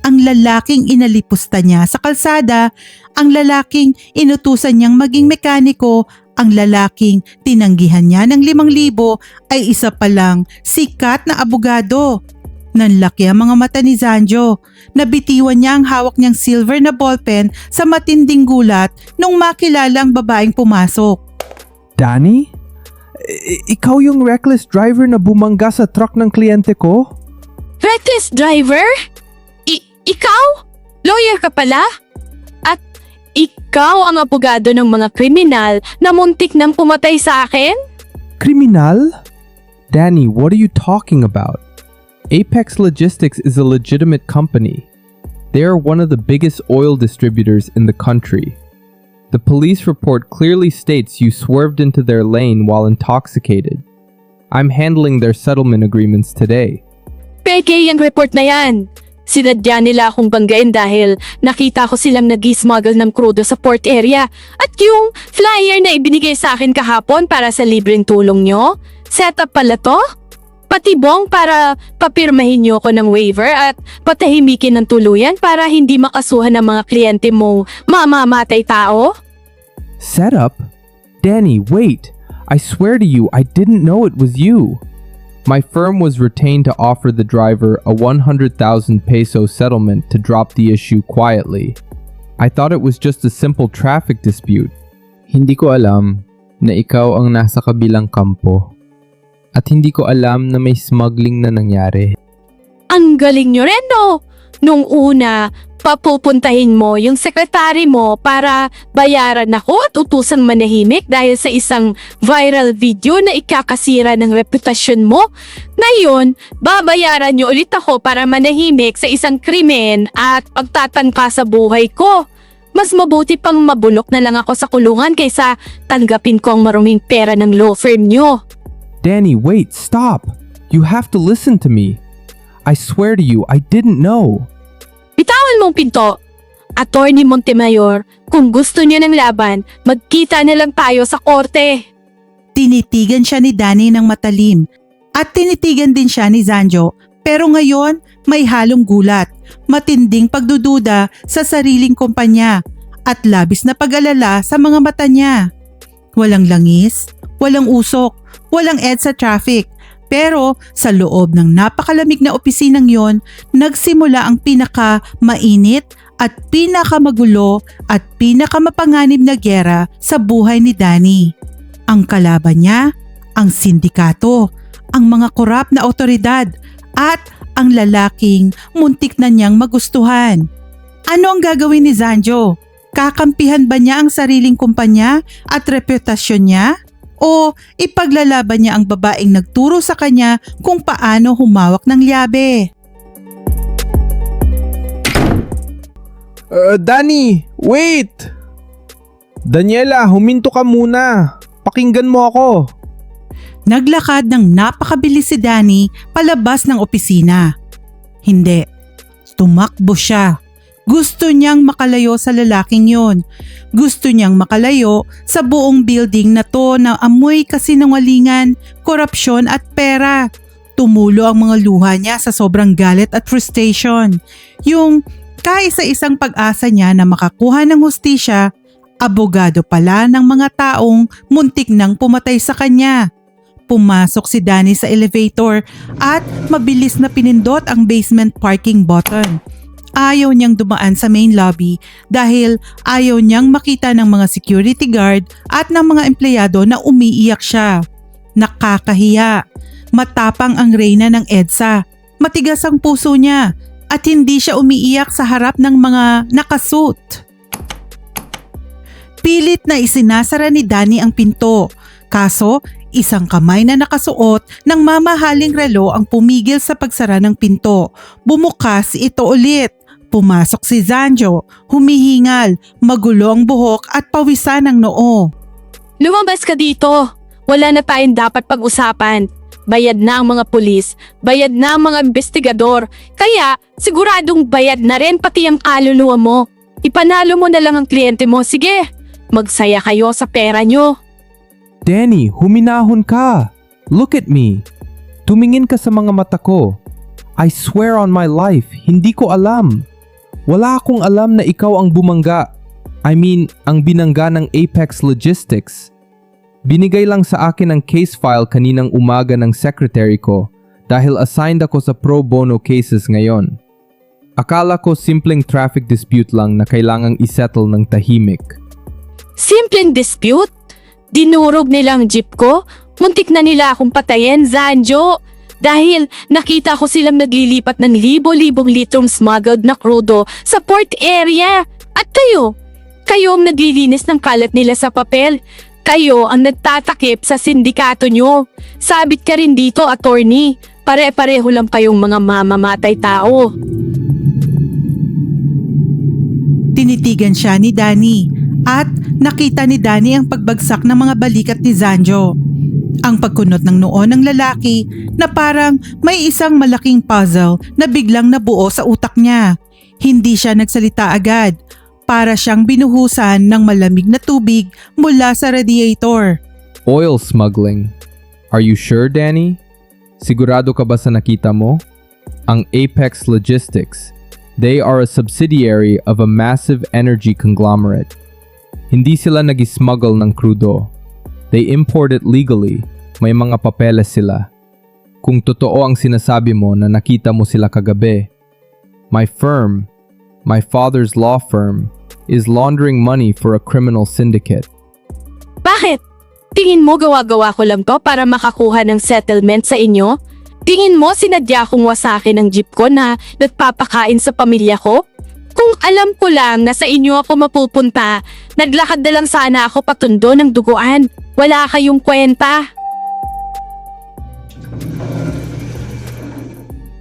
Ang lalaking inalipusta niya sa kalsada, ang lalaking inutusan niyang maging mekaniko, ang lalaking tinanggihan niya ng 5,000 ay isa palang sikat na abogado. Nanlaki ang mga mata ni Zanjo. Nabitiwan niya ang hawak niyang silver na ballpen sa matinding gulat nung makilala ang babaeng pumasok. Danny? Ikaw yung reckless driver na bumangga sa truck ng kliyente ko? Reckless driver? Ikaw? Lawyer ka pala? At Ikaw ang abogado ng mga kriminal na muntik nang pumatay sa akin? Criminal? Danny, what are you talking about? Apex Logistics is a legitimate company. They are one of the biggest oil distributors in the country. The police report clearly states you swerved into their lane while intoxicated. I'm handling their settlement agreements today. Peke yung report na yan. Sinadya nila akong banggain dahil nakita ko silang nag-smuggle ng krudo sa port area. At yung flyer na ibinigay sa akin kahapon para sa libreng tulong nyo, setup pala to? Patibong para papirmahin nyo ko ng waiver at patahimikin ng tuluyan para hindi makasuhan ng mga kliyente mong mamamatay tao? Setup? Danny, wait! I swear to you, I didn't know it was you. My firm was retained to offer the driver a 100,000 peso settlement to drop the issue quietly. I thought it was just a simple traffic dispute. Hindi ko alam na ikaw ang nasa kabilang kampo. At hindi ko alam na may smuggling na nangyari. Ang galing nyo rin, no? Nung una, papupuntahin mo yung sekretary mo para bayaran ako at utusang manahimik dahil sa isang viral video na ikakasira ng reputasyon mo. Ngayon, babayaran nyo ulit ako para manahimik sa isang krimen at pagtatangka sa buhay ko. Mas mabuti pang mabulok na lang ako sa kulungan kaysa tanggapin ko ang maruming pera ng law firm nyo. Danny, wait, stop! You have to listen to me. I swear to you, I didn't know. Bitawan mong pinto. Attorney Montemayor, kung gusto niyo ng laban, magkita na lang tayo sa korte. Tinitigan siya ni Danny ng matalim at tinitigan din siya ni Zanjo, pero ngayon may halong gulat, matinding pagdududa sa sariling kumpanya at labis na pag-alala sa mga mata niya. Walang langis, walang usok, walang EDSA traffic. Pero sa loob ng napakalamig na opisinang yon, nagsimula ang pinaka-mainit at pinaka-magulo at pinaka-mapanganib na giyera sa buhay ni Danny. Ang kalaban niya, ang sindikato, ang mga korap na otoridad at ang lalaking muntik na niyang magustuhan. Ano ang gagawin ni Zanjo? Kakampihan ba niya ang sariling kumpanya at reputasyon niya? O ipaglalaban niya ang babaeng nagturo sa kanya kung paano humawak ng liyabe? Danny, wait! Daniela, huminto ka muna. Pakinggan mo ako. Naglakad ng napakabilis si Danny palabas ng opisina. Hindi, tumakbo siya. Gusto niyang makalayo sa lalaking yon. Gusto niyang makalayo sa buong building na to na amoy kasinungalingan, korupsyon at pera. Tumulo ang mga luha niya sa sobrang galit at frustration. Yung kaisa-isang pag-asa niya na makakuha ng hustisya, abogado pala ng mga taong muntik nang pumatay sa kanya. Pumasok si Danny sa elevator at mabilis na pinindot ang basement parking button. Ayaw niyang dumaan sa main lobby dahil ayaw niyang makita ng mga security guard at ng mga empleyado na umiiyak siya. Nakakahiya. Matapang ang reyna ng EDSA. Matigas ang puso niya at hindi siya umiiyak sa harap ng mga nakasuit. Pilit na isinasara ni Danny ang pinto. Kaso, isang kamay na nakasuot ng mamahaling relo ang pumigil sa pagsara ng pinto. Bumukas ito ulit. Pumasok si Zanjo, humihingal, magulo ang buhok at pawisan ang noo. Lumabas ka dito. Wala na tayong dapat pag-usapan. Bayad na ang mga pulis, bayad na ang mga investigador. Kaya siguradong bayad na rin pati ang kaluluwa mo. Ipanalo mo na lang ang kliyente mo. Sige, magsaya kayo sa pera nyo. Danny, huminahon ka. Look at me. Tumingin ka sa mga mata ko. I swear on my life, hindi ko alam. Wala akong alam na ikaw ang bumangga. I mean, ang binangga ng Apex Logistics. Binigay lang sa akin ang case file kaninang umaga ng secretary ko dahil assigned ako sa pro bono cases ngayon. Akala ko simpleng traffic dispute lang na kailangang isettle ng tahimik. Simpleng dispute? Dinurog nila ang jeep ko? Muntik na nila akong patayin, Zanjo. Dahil nakita ko silang naglilipat ng libo-libong litrong smuggled na krudo sa port area. At kayo, Kayo ang naglilinis ng kalat nila sa papel. Kayo ang nagtatakip sa sindikato nyo. Sabit ka rin dito, attorney. Pare-pareho lang kayong mga mamamatay tao. Tinitigan siya ni Danny at nakita ni Danny ang pagbagsak ng mga balikat ni Zanjo. Ang pagkunot ng noo ng lalaki na parang may isang malaking puzzle na biglang nabuo sa utak niya. Hindi siya nagsalita agad. Para siyang binuhusan ng malamig na tubig mula sa radiator. Oil smuggling. Are you sure, Danny? Sigurado ka ba sa nakita mo? Ang Apex Logistics. They are a subsidiary of a massive energy conglomerate. Hindi sila nag-smuggle ng crudo. They import it legally. May mga papeles sila. Kung totoo ang sinasabi mo na nakita mo sila kagabi, my firm, my father's law firm, is laundering money for a criminal syndicate. Bakit? Tingin mo gawa-gawa ko lang to para makakuha ng settlement sa inyo? Tingin mo sinadya kong wasakin ang jeep ko na nagpapakain sa pamilya ko? Kung alam ko lang na sa inyo ako mapupunta, naglakad na lang sana ako patundo ng duguan. Wala kayong kwenta.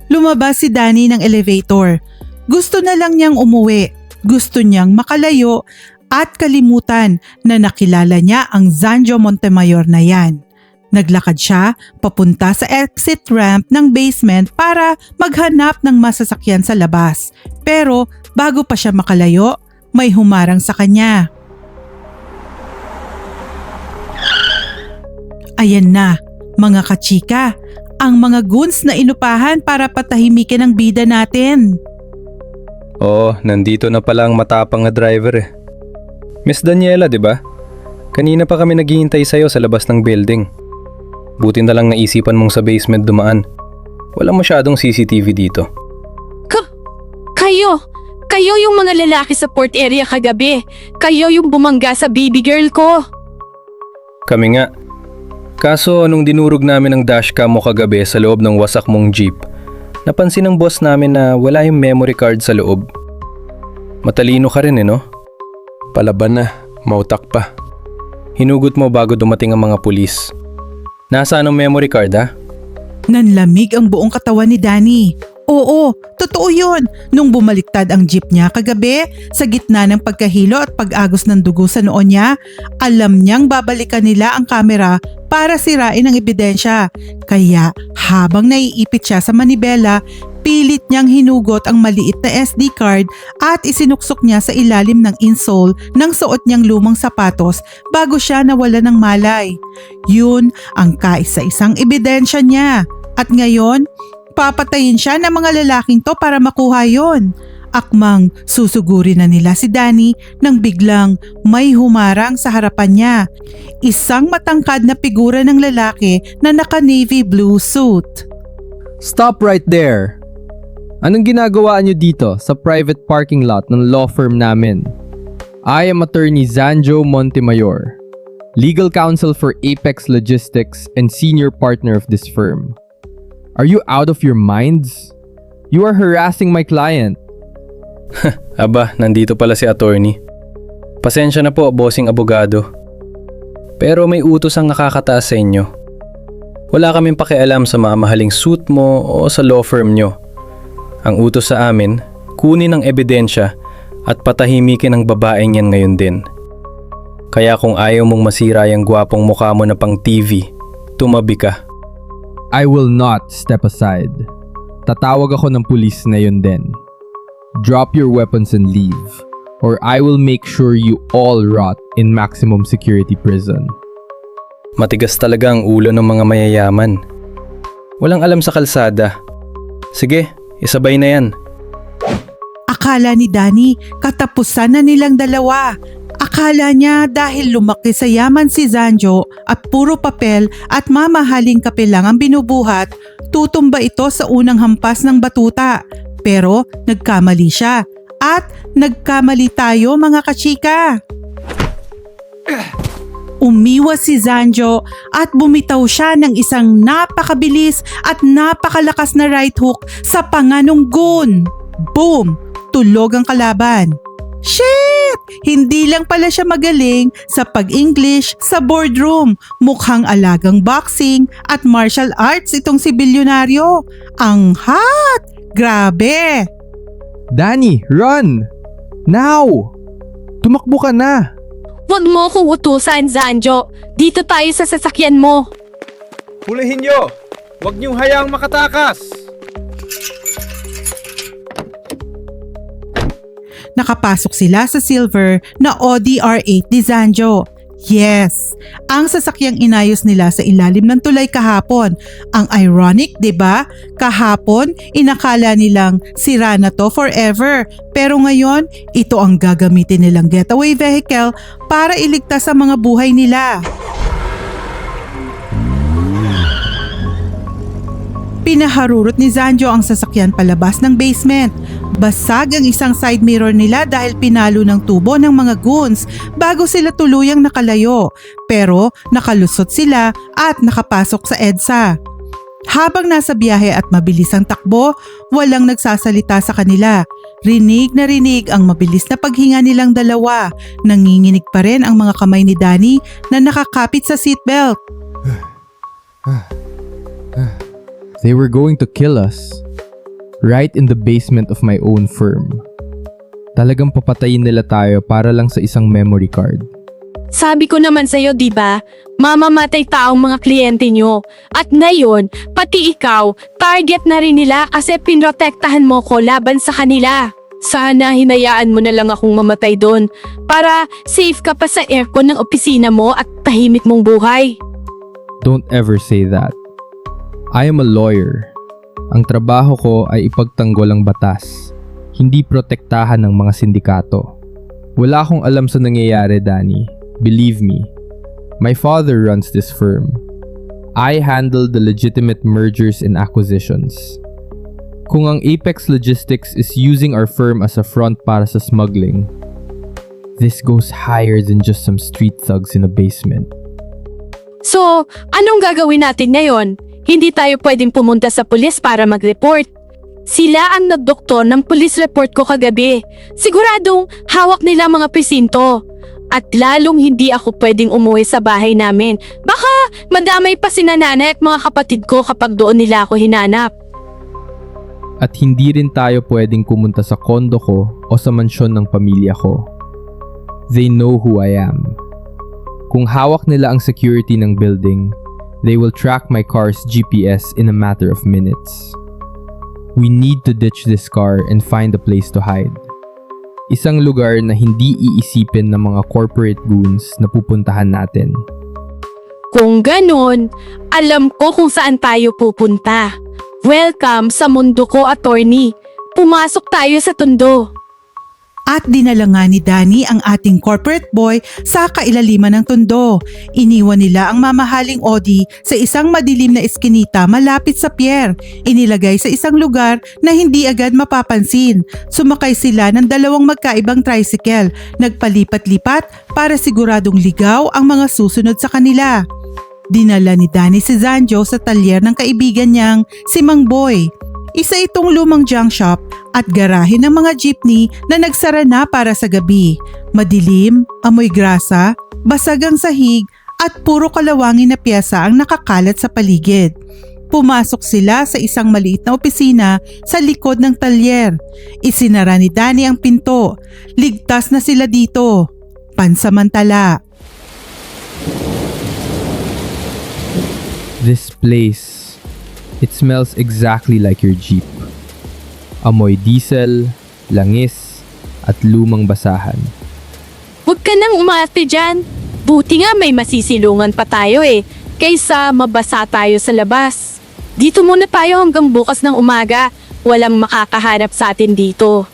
Lumabas si Danny ng elevator. Gusto na lang niyang umuwi. Gusto niyang makalayo at kalimutan na nakilala niya ang Zanjo Montemayor na yan. Naglakad siya papunta sa exit ramp ng basement para maghanap ng masasakyan sa labas. Pero bago pa siya makalayo, may humarang sa kanya. Ayan na, mga kachika, ang mga goons na inupahan para patahimikin ang bida natin. Oo, nandito na pala ang matapang na driver eh. Miss Daniela, di ba? Kanina pa kami naghihintay sa'yo sa labas ng building. Buti na lang naisipan mong sa basement dumaan. Wala masyadong CCTV dito. Kayo yung mga lalaki sa port area kagabi. Kayo yung bumangga sa baby girl ko. Kami nga. Kaso nung dinurog namin ang dashcam mo kagabi sa loob ng wasak mong jeep, napansin ng boss namin na wala yung memory card sa loob. Matalino ka rin no? Palaban na, mautak pa. Hinugot mo bago dumating ang mga pulis. Nasaan ang memory card ha? Nanlamig ang buong katawan ni Danny. Oo, totoo yun. Nung bumaliktad ang jeep niya kagabi, sa gitna ng pagkahilo at pag-agos ng dugo sa noo niya, alam niyang babalikan nila ang kamera para sirain ang ebidensya. Kaya habang naiipit siya sa manibela, pilit niyang hinugot ang maliit na SD card at isinuksok niya sa ilalim ng insole ng suot niyang lumang sapatos bago siya nawala ng malay. Yun ang kaisa-isang ebidensya niya. At ngayon, papatayin siya ng mga lalaking to para makuha yon. Akmang susuguri na nila si Danny nang biglang may humarang sa harapan niya. Isang matangkad na figura ng lalaki na naka-navy blue suit. Stop right there! Anong ginagawa niyo dito sa private parking lot ng law firm namin? I am attorney Zanjo Montemayor, legal counsel for Apex Logistics and senior partner of this firm. Are you out of your minds? You are harassing my client. Aba, nandito pala si attorney. Pasensya na po, bossing abogado. Pero may utos ang nakakataas sa inyo. Wala kaming pakialam sa mamahaling suit mo o sa law firm nyo. Ang utos sa amin, kunin ang ebidensya at patahimikin ang babaeng yan ngayon din. Kaya kung ayaw mong masira yung gwapong mukha mo na pang TV, tumabi ka. I will not step aside. Tatawag ako ng pulis na yun din. Drop your weapons and leave, or I will make sure you all rot in maximum security prison. Matigas talaga ang ulo ng mga mayayaman. Walang alam sa kalsada. Sige, isabay na yan. Akala ni Danny katapusan na nilang dalawa. Akala niya dahil lumaki sa yaman si Zanjo at puro papel at mamahaling kape lang ang binubuhat, tutumba ito sa unang hampas ng batuta. Pero nagkamali siya at nagkamali tayo mga kachika. Umiwas si Zanjo at bumitaw siya ng isang napakabilis at napakalakas na right hook sa panga ng goon. Boom! Tulog ang kalaban. Shit! Hindi lang pala siya magaling sa pag-English sa boardroom. Mukhang alagang boxing at martial arts itong si bilyonaryo. Ang hot! Grabe! Danny, run! Now! Tumakbo ka na! Huwag mo akong utusan, Zanjo. Dito tayo sa sasakyan mo. Hulihin nyo! Huwag niyong hayaang makatakas! Nakapasok sila sa silver na Audi R8 ni Zanjo. Yes, ang sasakyang inayos nila sa ilalim ng tulay kahapon. Ang ironic, 'di ba? Kahapon, inakala nilang sira na to forever. Pero ngayon, ito ang gagamitin nilang getaway vehicle para iligtas ang mga buhay nila. Pinaharurot ni Zanjo ang sasakyan palabas ng basement. Basag ang isang side mirror nila dahil pinalo ng tubo ng mga goons bago sila tuluyang nakalayo. Pero nakalusot sila at nakapasok sa EDSA. Habang nasa biyahe at mabilis ang takbo, walang nagsasalita sa kanila. Rinig na rinig ang mabilis na paghinga nilang dalawa. Nanginginig pa rin ang mga kamay ni Danny na nakakapit sa seatbelt. They were going to kill us. Right in the basement of my own firm. Talagang papatayin nila tayo para lang sa isang memory card. Sabi ko naman sa'yo, di ba? Mamamatay taong mga kliyente nyo. At ngayon, pati ikaw, target na rin nila kasi pinrotektahan mo ko laban sa kanila. Sana hinayaan mo na lang akong mamatay doon para safe ka pa sa aircon ng opisina mo at tahimik mong buhay. Don't ever say that. I am a lawyer. Ang trabaho ko ay ipagtanggol ang batas, hindi protektahan ng mga sindikato. Wala akong alam sa nangyayari, Danny. Believe me. My father runs this firm. I handle the legitimate mergers and acquisitions. Kung ang Apex Logistics is using our firm as a front para sa smuggling, this goes higher than just some street thugs in a basement. So, anong gagawin natin ngayon? Hindi tayo pwedeng pumunta sa pulis para mag-report. Sila ang nagdoktor ng police report ko kagabi. Siguradong hawak nila mga presinto. At lalong hindi ako pwedeng umuwi sa bahay namin. Baka madamay pa si nanay at mga kapatid ko kapag doon nila ako hinanap. At hindi rin tayo pwedeng pumunta sa kondo ko o sa mansyon ng pamilya ko. They know who I am. Kung hawak nila ang security ng building, they will track my car's GPS in a matter of minutes. We need to ditch this car and find a place to hide. Isang lugar na hindi iisipin ng mga corporate goons na pupuntahan natin. Kung ganun, alam ko kung saan tayo pupunta. Welcome sa mundo ko, attorney. Pumasok tayo sa tundo. At dinala nga ni Danny ang ating corporate boy sa kailaliman ng tundo. Iniwan nila ang mamahaling Audi sa isang madilim na eskinita malapit sa pier. Inilagay sa isang lugar na hindi agad mapapansin. Sumakay sila ng dalawang magkaibang tricycle. Nagpalipat-lipat para siguradong ligaw ang mga susunod sa kanila. Dinala ni Danny si Zanjo sa talyer ng kaibigan niyang si Mang Boy. Isa itong lumang junk shop at garahe ng mga jeepney na nagsara na para sa gabi. Madilim, amoy grasa, basag ang sahig at puro kalawangin na piyesa ang nakakalat sa paligid. Pumasok sila sa isang maliit na opisina sa likod ng talyer. Isinara ni Danny ang pinto. Ligtas na sila dito. Pansamantala. This place, it smells exactly like your Jeep. Amoy diesel, langis, at lumang basahan. Huwag ka nang umarte dyan. Buti nga may masisilungan pa tayo kaysa mabasa tayo sa labas. Dito muna tayo hanggang bukas ng umaga. Walang makakahanap sa atin dito.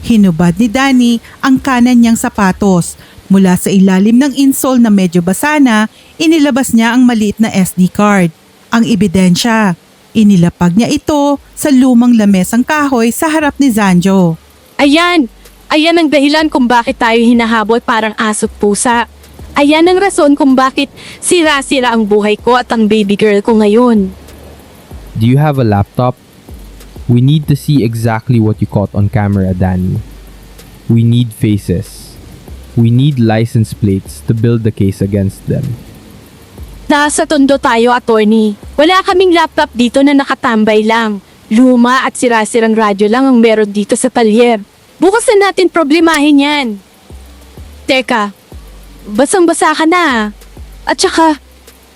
Hinubad ni Danny ang kanan niyang sapatos. Mula sa ilalim ng insole na medyo basa na, inilabas niya ang maliit na SD card. Ang ebidensya. Inilapag niya ito sa lumang lamesang kahoy sa harap ni Zanjo. Ayan! Ayan ang dahilan kung bakit tayo hinahabol parang aso't pusa. Ayan ang rason kung bakit sira-sira ang buhay ko at ang baby girl ko ngayon. Do you have a laptop? We need to see exactly what you caught on camera, Danny. We need faces. We need license plates to build the case against them. Nasa tondo tayo, attorney. Wala kaming laptop dito na nakatambay lang. Luma at sira-sirang radyo lang ang meron dito sa talyer. Bukas na natin problemahin yan. Teka, basang-basa ka na. At saka,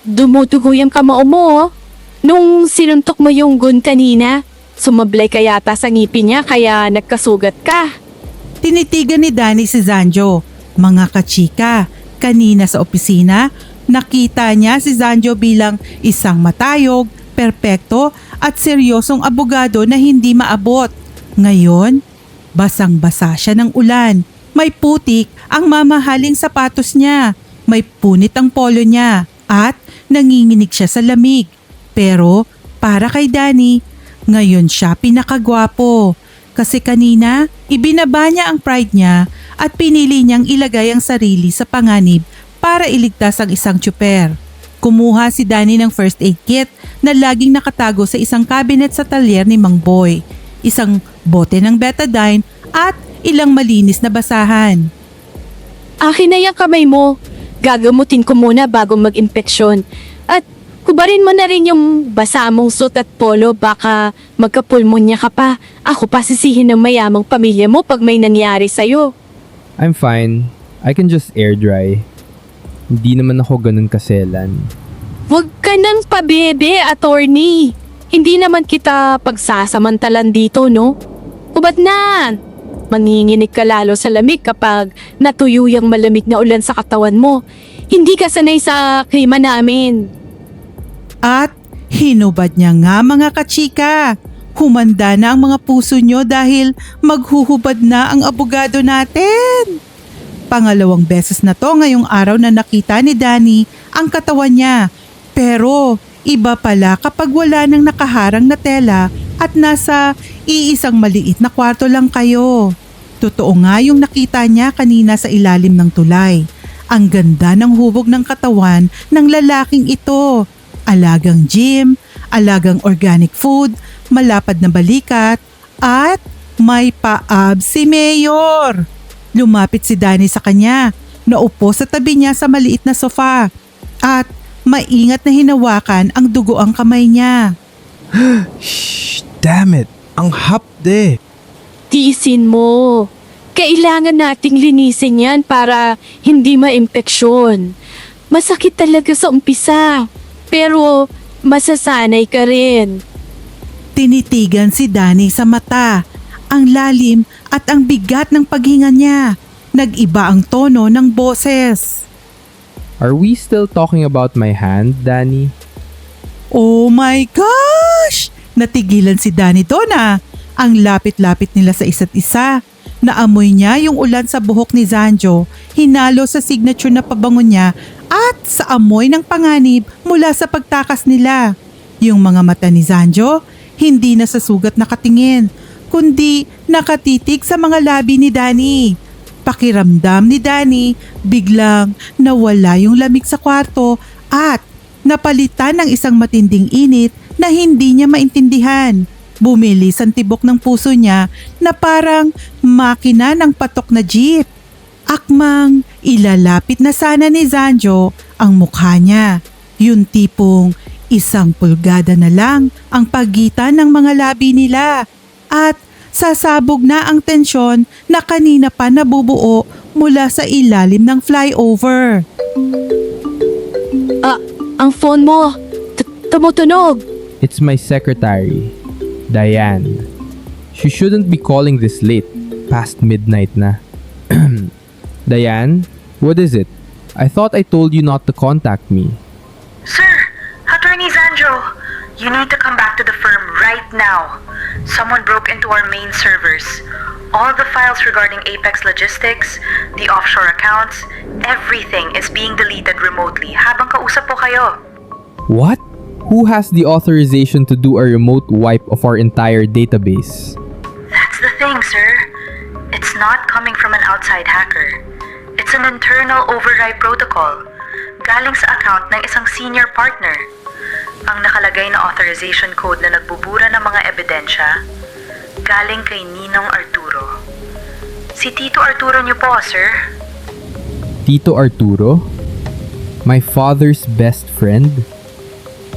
dumudugo yung kamao mo. Nung sinuntok mo yung gun kanina, sumablay ka yata sa ngipin niya kaya nagkasugat ka. Tinitigan ni Danny si Zanjo. Mga kachika, kanina sa opisina, nakita niya si Zanjo bilang isang matayog, perpekto at seryosong abogado na hindi maabot. Ngayon, basang-basa siya ng ulan. May putik ang mamahaling sapatos niya. May punit ang polo niya at nanginginig siya sa lamig. Pero para kay Danny, ngayon siya pinakagwapo. Kasi kanina, ibinaba niya ang pride niya at pinili niyang ilagay ang sarili sa panganib para iligtas ang isang tsuper. Kumuha si Danny ng first aid kit na laging nakatago sa isang cabinet sa talyer ni Mang Boy, isang bote ng betadine at ilang malinis na basahan. Akin na yung kamay mo. Gagamutin ko muna bago mag-impeksyon. At kubarin mo na rin yung basa mong suit at polo, baka magkapulmonya ka pa. Ako pa sisihin ng mayamang pamilya mo pag may nangyari sa'yo. I'm fine. I can just air dry. Hindi naman ako ganun kaselan. Huwag ka nang pabebe, attorney. Hindi naman kita pagsasamantalan dito, no? Hubad na! Manginginig ka lalo sa lamig kapag natuyo yung malamig na ulan sa katawan mo. Hindi ka sanay sa klima namin. At hinubad niya nga mga kachika. Humanda na ang mga puso nyo dahil maghuhubad na ang abogado natin. Pangalawang beses na to ngayong araw na nakita ni Danny ang katawan niya. Pero iba pala kapag wala nang nakaharang na tela at nasa iisang maliit na kwarto lang kayo. Totoo nga yung nakita niya kanina sa ilalim ng tulay. Ang ganda ng hubog ng katawan ng lalaking ito. Alagang gym, alagang organic food, malapad na balikat, at may pa-abs si Mayor. Lumapit si Danny sa kanya, naupo sa tabi niya sa maliit na sofa, at maingat na hinawakan ang dugoang kamay niya. Shh! Damn it! Ang hapde! Tiisin mo. Kailangan nating linisin yan para hindi ma-impeksyon. Masakit talaga sa umpisa, pero masasanay ka rin. Tinitigan si Danny sa mata. Ang lalim at ang bigat ng paghinga niya. Nag-iba ang tono ng boses. Are we still talking about my hand, Danny? Oh my gosh! Natigilan si Danny doon ah. Ang lapit-lapit nila sa isa't isa. Naamoy niya yung ulan sa buhok ni Zanjo, hinalo sa signature na pabango niya at sa amoy ng panganib mula sa pagtakas nila. Yung mga mata ni Zanjo, hindi na sa sugat nakatingin, kundi nakatitig sa mga labi ni Danny. Pakiramdam ni Danny, biglang nawala yung lamig sa kwarto at napalitan ng isang matinding init na hindi niya maintindihan. Bumilis ang tibok ng puso niya na parang makina ng patok na jeep. Akmang ilalapit na sana ni Zanjo ang mukha niya. Yung tipong 1 pulgada na lang ang pagitan ng mga labi nila. At sasabog na ang tensyon na kanina pa nabubuo mula sa ilalim ng flyover. Ang phone mo, tumutunog. It's my secretary, Diane. She shouldn't be calling this late. Past midnight na. Diane, what is it? I thought I told you not to contact me. Sir, Attorney Zanjo, you need to come back to the firm right now. Someone broke into our main servers. All the files regarding Apex Logistics, the offshore accounts, everything is being deleted remotely habang kausap po kayo. What? Who has the authorization to do a remote wipe of our entire database? That's the thing, sir. It's not coming from an outside hacker. It's an internal override protocol. Galing sa account ng isang senior partner. Ang nakalagay na authorization code na nagbubura ng mga ebidensya, galing kay Ninong Arturo. Si Tito Arturo niyo po, sir. Tito Arturo? My father's best friend?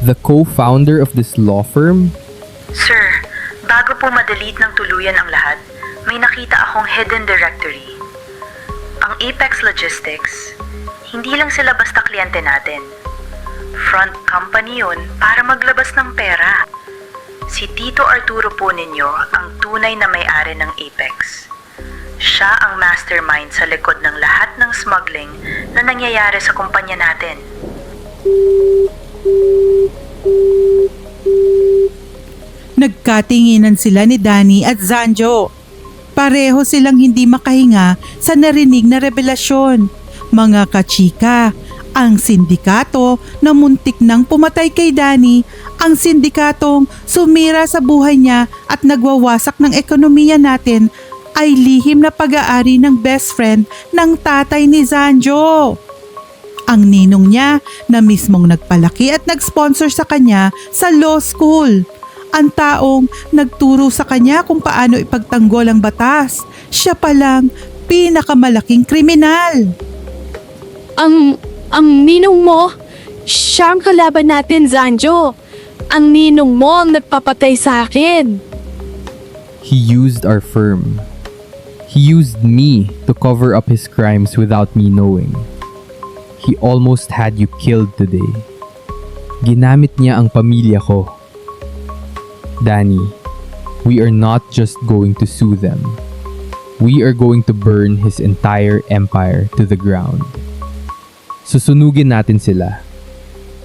The co-founder of this law firm? Sir, bago po madelete ng tuluyan ang lahat, may nakita akong hidden directory. Ang Apex Logistics, hindi lang sila basta kliyente natin. Front company yun para maglabas ng pera. Si Tito Arturo po ninyo ang tunay na may-ari ng Apex. Siya ang mastermind sa likod ng lahat ng smuggling na nangyayari sa kumpanya natin. Nagkatinginan sila ni Danny at Zanjo. Pareho silang hindi makahinga sa narinig na revelasyon. Mga kachika, ang sindikato na muntik nang pumatay kay Danny, ang sindikatong sumira sa buhay niya at nagwawasak ng ekonomiya natin, ay lihim na pag-aari ng best friend ng tatay ni Zanjo. Ang ninong niya na mismong nagpalaki at nag-sponsor sa kanya sa law school. Ang taong nagturo sa kanya kung paano ipagtanggol ang batas. Siya palang pinakamalaking kriminal. Ang ninong mo, siya ang kalaban natin, Zanjo. Ang ninong mo ang nagpapatay sa akin. He used our firm. He used me to cover up his crimes without me knowing. He almost had you killed today. Ginamit niya ang pamilya ko. Danny, we are not just going to sue them. We are going to burn his entire empire to the ground. Susunugin natin sila.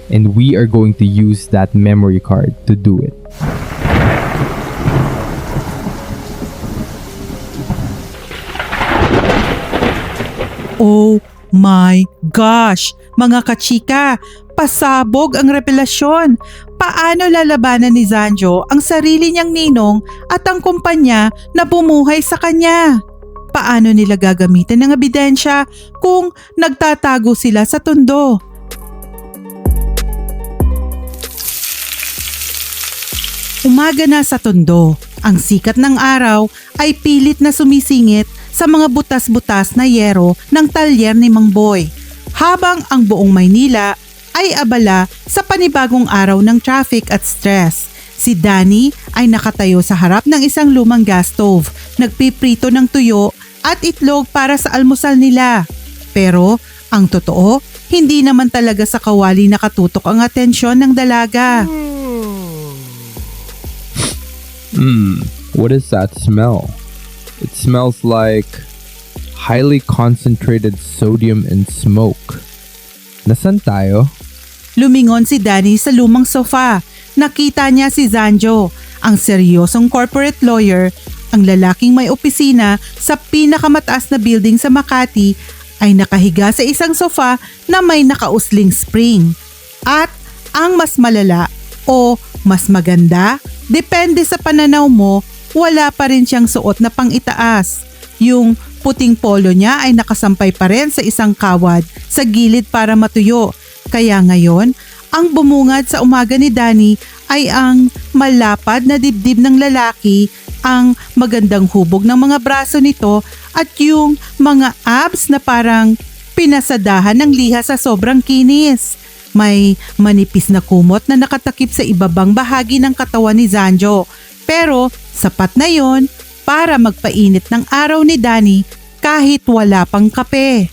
And we are going to use that memory card to do it. Oh my gosh! Mga kachika, pasabog ang revelasyon. Paano lalabanan ni Zanjo ang sarili niyang ninong at ang kumpanya na bumuhay sa kanya? Paano nila gagamitin ng ebidensya kung nagtatago sila sa tundo? Umaga na sa tondo. Ang sikat ng araw ay pilit na sumisingit sa mga butas-butas na yero ng talyer ni Mang Boy. Habang ang buong Maynila ay abala sa panibagong araw ng traffic at stress. Si Danny ay nakatayo sa harap ng isang lumang gas stove, nagpiprito ng tuyo at itlog para sa almusal nila. Pero ang totoo, hindi naman talaga sa kawali nakatutok ang atensyon ng dalaga. What is that smell? It smells like highly concentrated sodium and smoke. Nasaan tayo? Lumingon si Danny sa lumang sofa. Nakita niya si Zanjo, ang seryosong corporate lawyer, ang lalaking may opisina sa pinakamataas na building sa Makati, ay nakahiga sa isang sofa na may nakausling spring. At ang mas malala o mas maganda, depende sa pananaw mo, wala pa rin siyang suot na pang-itaas. Yung puting polo niya ay nakasampay pa rin sa isang kawad sa gilid para matuyo. Kaya ngayon, ang bumungad sa umaga ni Danny ay ang malapad na dibdib ng lalaki, ang magandang hubog ng mga braso nito at yung mga abs na parang pinasadahan ng liha sa sobrang kinis. May manipis na kumot na nakatakip sa ibabang bahagi ng katawan ni Zanjo. Pero sapat na yon para magpainit ng araw ni Danny kahit wala pang kape.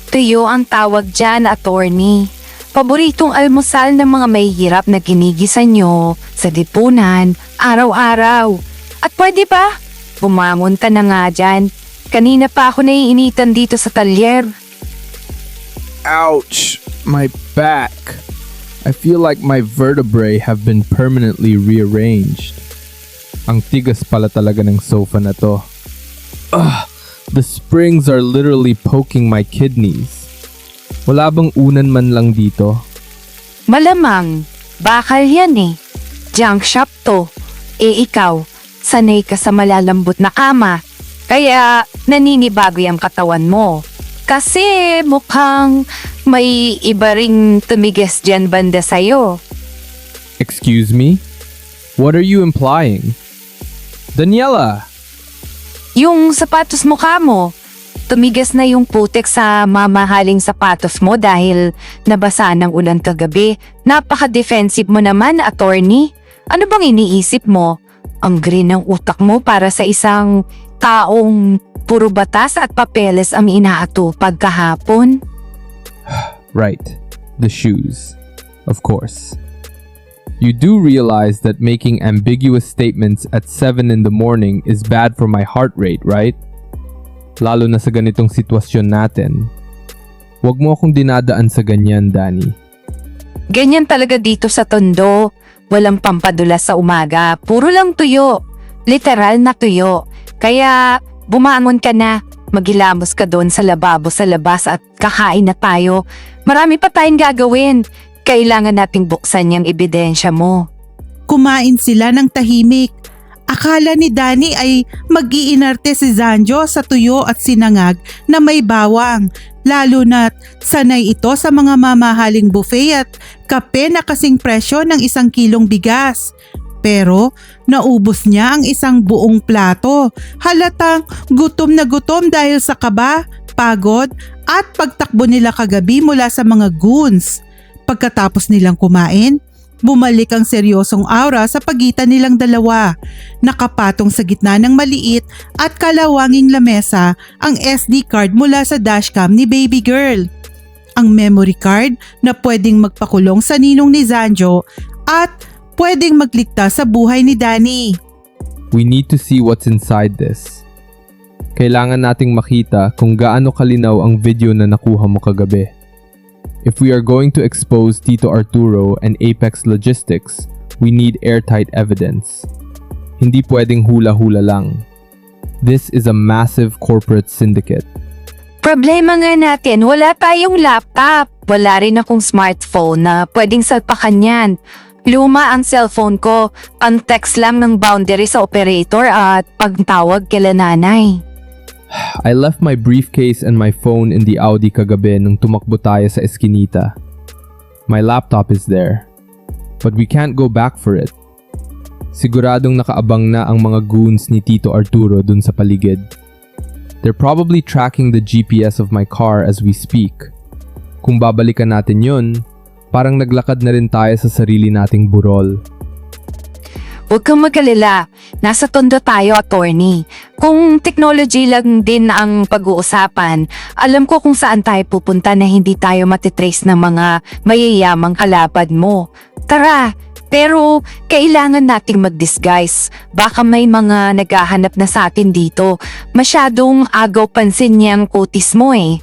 Tuyo ang tawag dyan, attorney. Paboritong almusal ng mga mahihirap na ginigisan nyo sa lipunan, araw-araw. At pwede ba? Bumangon ka na nga dyan. Kanina pa ako naiinitan dito sa talyer. Ouch! My back! I feel like my vertebrae have been permanently rearranged. Ang tigas pala talaga ng sofa na to. Ugh! The springs are literally poking my kidneys. Wala bang unan man lang dito? Malamang, bakal yan eh. Junk shop to. Ikaw, sanay ka sa malalambot na kama. Kaya naninibago yung katawan mo. Kasi mukhang may iba ring tumigas dyan banda sa'yo. Excuse me? What are you implying? Daniela! Yung sapatos mukha mo, Tumigas na yung putik sa mamahaling sapatos mo dahil nabasa ng ulan kagabi. Napaka-defensive mo naman, attorney. Ano bang iniisip mo? Ang green ng utak mo para sa isang taong puro batas at papeles ang inaatupag kahapon? Right. The shoes. Of course. You do realize that making ambiguous statements at 7 in the morning is bad for my heart rate, right? Lalo na sa ganitong sitwasyon natin. Huwag mo akong dinadaan sa ganyan, Danny. Ganyan talaga dito sa Tondo. Walang pampadulas sa umaga. Puro lang tuyo. Literal na tuyo. Kaya bumangon ka na. Maghilamos ka doon sa lababo sa labas at kakain na tayo. Marami pa tayong gagawin. Kailangan nating buksan yung ebidensya mo. Kumain sila ng tahimik. Akala ni Danny ay mag-iinarte si Zanjo sa tuyo at sinangag na may bawang. Lalo na't sanay ito sa mga mamahaling buffet at kape na kasing presyo ng 1 kilong bigas. Pero naubos niya ang isang buong plato. Halatang gutom na gutom dahil sa kaba, pagod at pagtakbo nila kagabi mula sa mga goons. Pagkatapos nilang kumain, bumalik ang seryosong aura sa pagitan nilang dalawa. Nakapatong sa gitna ng maliit at kalawanging lamesa ang SD card mula sa dashcam ni baby girl. Ang memory card na pwedeng magpakulong sa ninong ni Zanjo at pwedeng magligtas sa buhay ni Danny. We need to see what's inside this. Kailangan nating makita kung gaano kalinaw ang video na nakuha mo kagabi. If we are going to expose Tito Arturo and Apex Logistics, we need airtight evidence. Hindi pwedeng hula-hula lang. This is a massive corporate syndicate. Problema nga natin, wala tayong laptop. Wala rin akong smartphone na pwedeng salpakan yan. Luma ang cellphone ko, ang text lang ng boundary sa operator at pagtawag kila nanay. I left my briefcase and my phone in the Audi kagabi nung tumakbo tayo sa eskinita. My laptop is there, but we can't go back for it. Siguradong nakaabang na ang mga goons ni Tito Arturo dun sa paligid. They're probably tracking the GPS of my car as we speak. Kung babalikan natin yun, parang naglakad na rin tayo sa sarili nating burol. Huwag kang magalala, nasa Tondo tayo, attorney. Kung technology lang din ang pag-uusapan, alam ko kung saan tayo pupunta na hindi tayo matitrace ng mga mayayamang kalapad mo. Tara, pero kailangan nating mag-disguise. Baka may mga naghahanap na sa atin dito. Masyadong agaw pansin niyang kutis mo eh.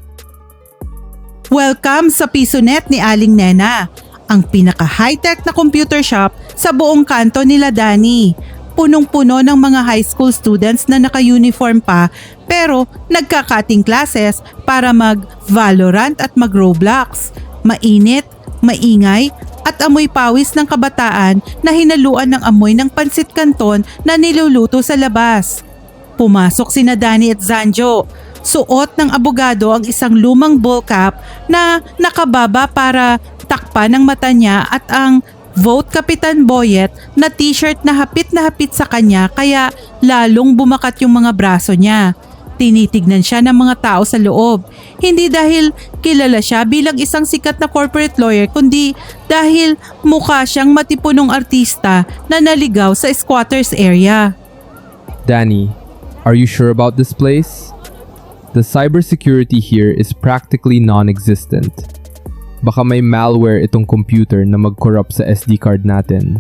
Welcome sa PisoNet ni Aling Nena, ang pinaka-high-tech na computer shop sa buong kanto nila Danny. Punong-puno ng mga high school students na naka-uniform pa pero nagkakating classes para mag-Valorant at mag-Roblox. Mainit, maingay at amoy pawis ng kabataan na hinaluan ng amoy ng pansit canton na niluluto sa labas. Pumasok sina Danny at Zanjo. Suot ng abogado ang isang lumang ball cap na nakababa para takpan ng mata niya at ang Vote Kapitan Boyet na t-shirt na hapit sa kanya kaya lalong bumakat yung mga braso niya. Tinitignan siya ng mga tao sa loob. Hindi dahil kilala siya bilang isang sikat na corporate lawyer kundi dahil mukha siyang matipunong artista na naligaw sa squatters area. Danny, are you sure about this place? The cybersecurity here is practically non-existent. Baka may malware itong computer na mag-corrupt sa SD card natin.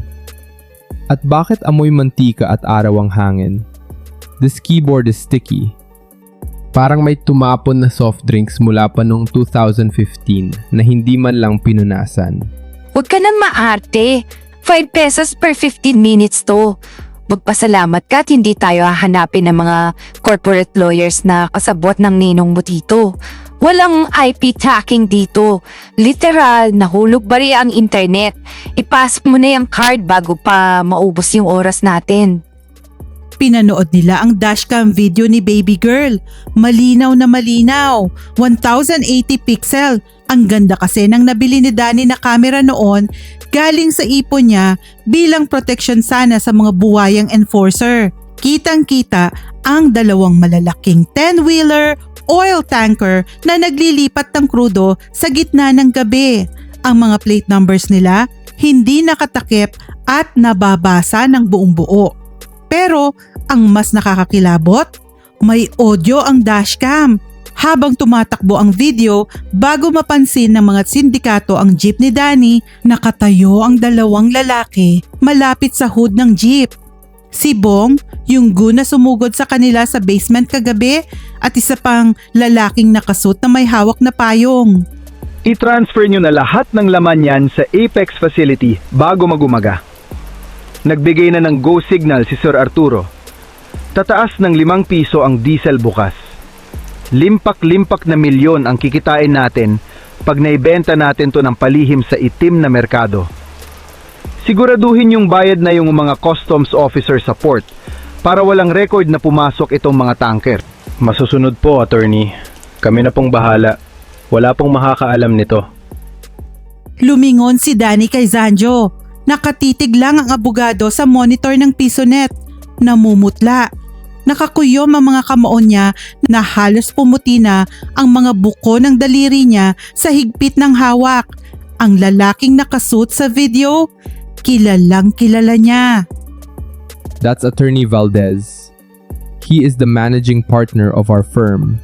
At bakit amoy mantika at araw ang hangin? This keyboard is sticky. Parang may tumapon na soft drinks mula pa noong 2015 na hindi man lang pinunasan. Huwag ka nang maarte. 5 pesos per 15 minutes to. Magpasalamat ka at hindi tayo hahanapin ng mga corporate lawyers na kasabot ng ninong mo dito. Walang IP tracking dito. Literal, nahulog bari ang internet. Ipasok mo na yung card bago pa maubos yung oras natin. Pinanood nila ang dashcam video ni baby girl. Malinaw na malinaw. 1080 pixel. Ang ganda kasi nang nabili ni Danny na camera noon galing sa ipon niya bilang protection sana sa mga buwayang enforcer. Kitang-kita ang dalawang malalaking 10-wheeler oil tanker na naglilipat ng krudo sa gitna ng gabi. Ang mga plate numbers nila hindi nakatakip at nababasa ng buong buo. Pero ang mas nakakakilabot, may audio ang dashcam. Habang tumatakbo ang video, bago mapansin ng mga sindikato ang jeep ni Danny, nakatayo ang dalawang lalaki malapit sa hood ng jeep. Si Bong, yung goon na sumugod sa kanila sa basement kagabi, at isa pang lalaking nakasuot na may hawak na payong. I-transfer nyo na lahat ng laman yan sa Apex facility bago magumaga. Nagbigay na ng go signal si Sir Arturo. Tataas ng 5 piso ang diesel bukas. Limpak-limpak na milyon ang kikitain natin pag naibenta natin to ng palihim sa itim na merkado. Siguraduhin yung bayad na yung mga customs officer sa port para walang record na pumasok itong mga tanker. Masusunod po, attorney. Kami na pong bahala. Wala pong makakaalam nito. Lumingon si Danny kay Zanjo. Nakatitig lang ang abogado sa monitor ng PisoNet. Namumutla. Nakakuyom ang mga kamao niya na halos pumuti na ang mga buko ng daliri niya sa higpit ng hawak. Ang lalaking nakasuot sa video, kilalang kilala niya. That's Attorney Valdez. He is the managing partner of our firm,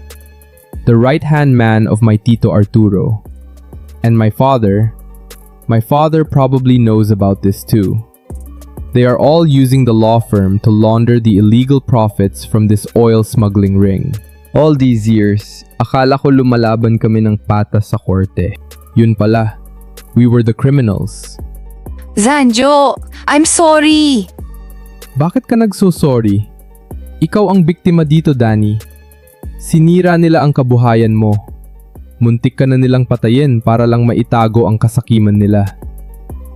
the right-hand man of my Tito Arturo. And my father probably knows about this too. They are all using the law firm to launder the illegal profits from this oil smuggling ring. All these years, akala ko lumalaban kami ng patas sa korte. Yun pala, we were the criminals. Zanjo, I'm sorry. Bakit ka nagsusorry? Ikaw ang biktima dito, Danny. Sinira nila ang kabuhayan mo. Muntik ka na nilang patayin para lang maitago ang kasakiman nila.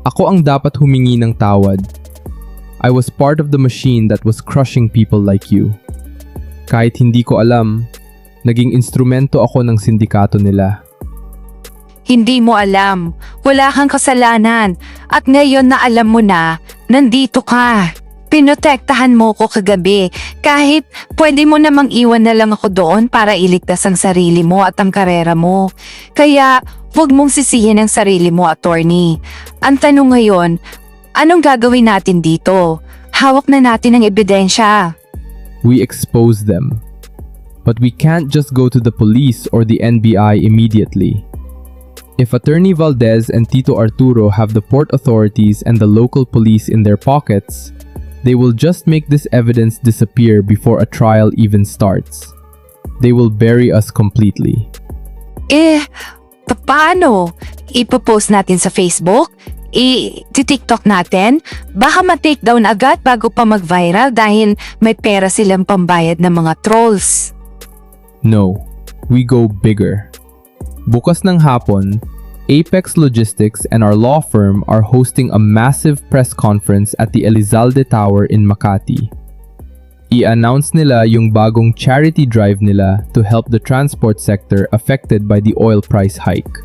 Ako ang dapat humingi ng tawad. I was part of the machine that was crushing people like you. Kahit hindi ko alam, naging instrumento ako ng sindikato nila. Hindi mo alam. Wala kang kasalanan. At ngayon na alam mo na, nandito ka. Pinotektahan mo ko kagabi. Kahit pwede mo namang iwan na lang ako doon para iligtas ang sarili mo at ang karera mo. Kaya huwag mong sisihin ang sarili mo, attorney. Ang tanong ngayon, anong gagawin natin dito? Hawak na natin ang ebidensya. We expose them. But we can't just go to the police or the NBI immediately. If Attorney Valdez and Tito Arturo have the port authorities and the local police in their pockets, they will just make this evidence disappear before a trial even starts. They will bury us completely. Paano? Ipopost natin sa Facebook? I-TikTok natin? Baka ma-take down agad bago pa mag-viral dahil may pera silang pambayad ng mga trolls. No, we go bigger. Bukas ng hapon, Apex Logistics and our law firm are hosting a massive press conference at the Elizalde Tower in Makati. I-announce nila yung bagong charity drive nila to help the transport sector affected by the oil price hike.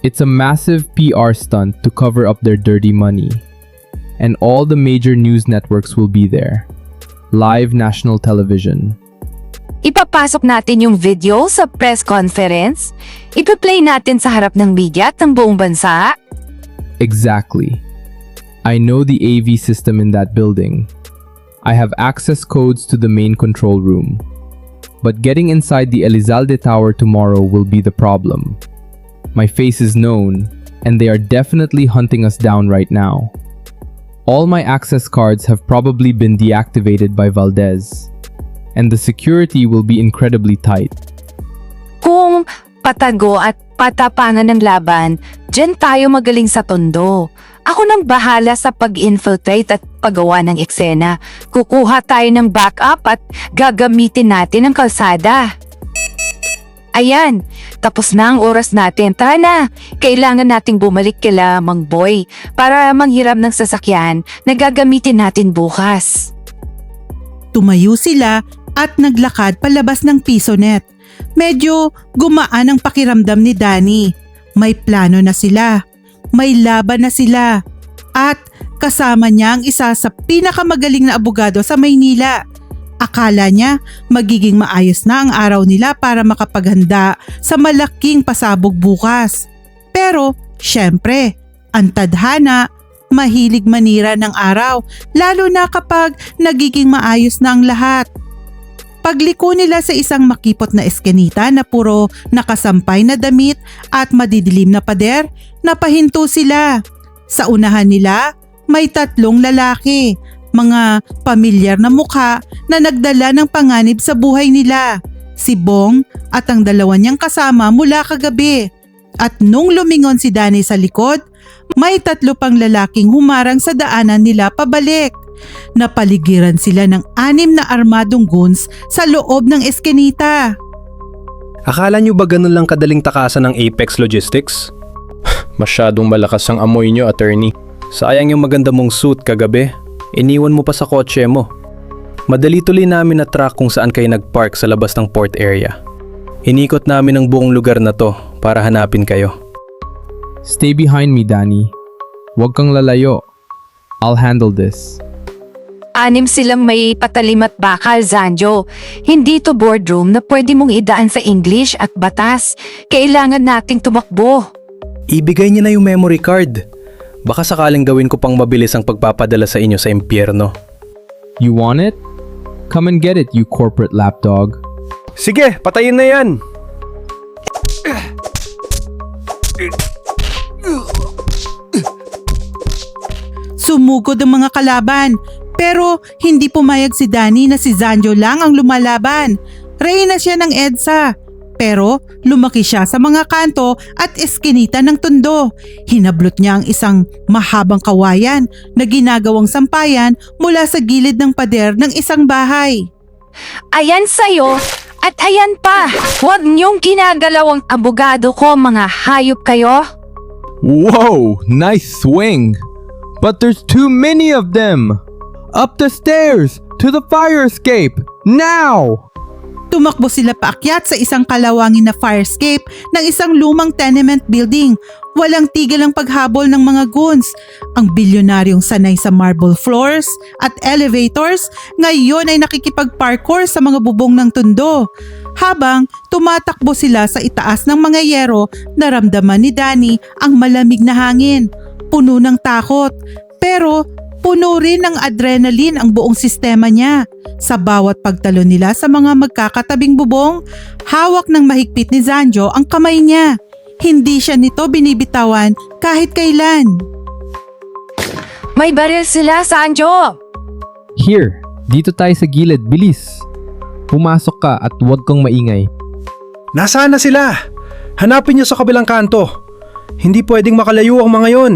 It's a massive PR stunt to cover up their dirty money. And all the major news networks will be there. Live national television. Ipapasok natin yung video sa press conference? Ipa-play natin sa harap ng media at ng buong bansa? Exactly. I know the AV system in that building. I have access codes to the main control room. But getting inside the Elizalde Tower tomorrow will be the problem. My face is known, and they are definitely hunting us down right now. All my access cards have probably been deactivated by Valdez, and the security will be incredibly tight. Kung patago at patapangan ng laban, dyan tayo magaling sa tondo. Ako nang bahala sa pag-infiltrate at paggawa ng eksena. Kukuha tayo ng backup at gagamitin natin ang kalsada. Ayan, tapos na ang oras natin. Tara na, kailangan nating bumalik kila Mang Boy para manghiram ng sasakyan na gagamitin natin bukas. Tumayo sila at naglakad palabas ng PisoNet. Medyo gumaan ang pakiramdam ni Danny. May plano na sila. May laban na sila. At kasama niya ang isa sa pinakamagaling na abogado sa Maynila. Akala niya magiging maayos na ang araw nila para makapaghanda sa malaking pasabog bukas. Pero syempre, ang tadhana, mahilig manira ng araw lalo na kapag nagiging maayos na ang lahat. Pagliko nila sa isang makipot na eskenita na puro nakasampay na damit at madidilim na pader, napahinto sila. Sa unahan nila, may 3 lalaki, mga pamilyar na mukha na nagdala ng panganib sa buhay nila. Si Bong at ang 2 niyang kasama mula kagabi. At nung lumingon si Danny sa likod, may 3 pang lalaking humarang sa daanan nila pabalik. Napaligiran sila ng 6 na armadong goons sa loob ng eskenita. Akala nyo ba ganun lang kadaling takasan ng Apex Logistics? Masyadong malakas ang amoy nyo, attorney. Sayang yung maganda mong suit kagabi. Iniwan mo pa sa kotse mo. Madali tuloy namin na track kung saan kayo nagpark sa labas ng port area. Inikot namin ang buong lugar na to para hanapin kayo. Stay behind me, Danny. Huwag kang lalayo. I'll handle this. 6 silang may patalim at bakal, Zanjo. Hindi to boardroom na pwede mong idaan sa English at batas. Kailangan nating tumakbo. Ibigay niyo na yung memory card. Baka sakaling gawin ko pang mabilis ang pagpapadala sa inyo sa impyerno. You want it? Come and get it, you corporate lapdog. Sige, patayin na yan! Sumugod ang mga kalaban, pero hindi pumayag si Danny na si Zanjo lang ang lumalaban. Reyna siya ng EDSA, pero lumaki siya sa mga kanto at eskinita ng tondo. Hinablot niya ang isang mahabang kawayan na ginagawang sampayan mula sa gilid ng pader ng isang bahay. Ayan sa'yo at ayan pa. Huwag niyong ginagalaw ang abogado ko, mga hayop kayo. Whoa, nice swing. But there's too many of them. Up the stairs to the fire escape, now! Tumakbo sila paakyat sa isang kalawangin na fire escape ng isang lumang tenement building. Walang tigil ang paghabol ng mga goons. Ang bilyonaryong sanay sa marble floors at elevators ngayon ay nakikipag-parkour sa mga bubong ng tundo. Habang tumatakbo sila sa itaas ng mga yero, naramdaman ni Danny ang malamig na hangin. Puno ng takot, pero puno rin ng adrenaline ang buong sistema niya. Sa bawat pagtalon nila sa mga magkakatabing bubong, hawak ng mahigpit ni Zanjo ang kamay niya. Hindi siya nito binibitawan kahit kailan. May baril sila, Zanjo! Here, dito tayo sa gilid, bilis. Pumasok ka at huwag kang maingay. Nasaan na sila? Hanapin niyo sa kabilang kanto. Hindi pwedeng makalayo ang mga yon.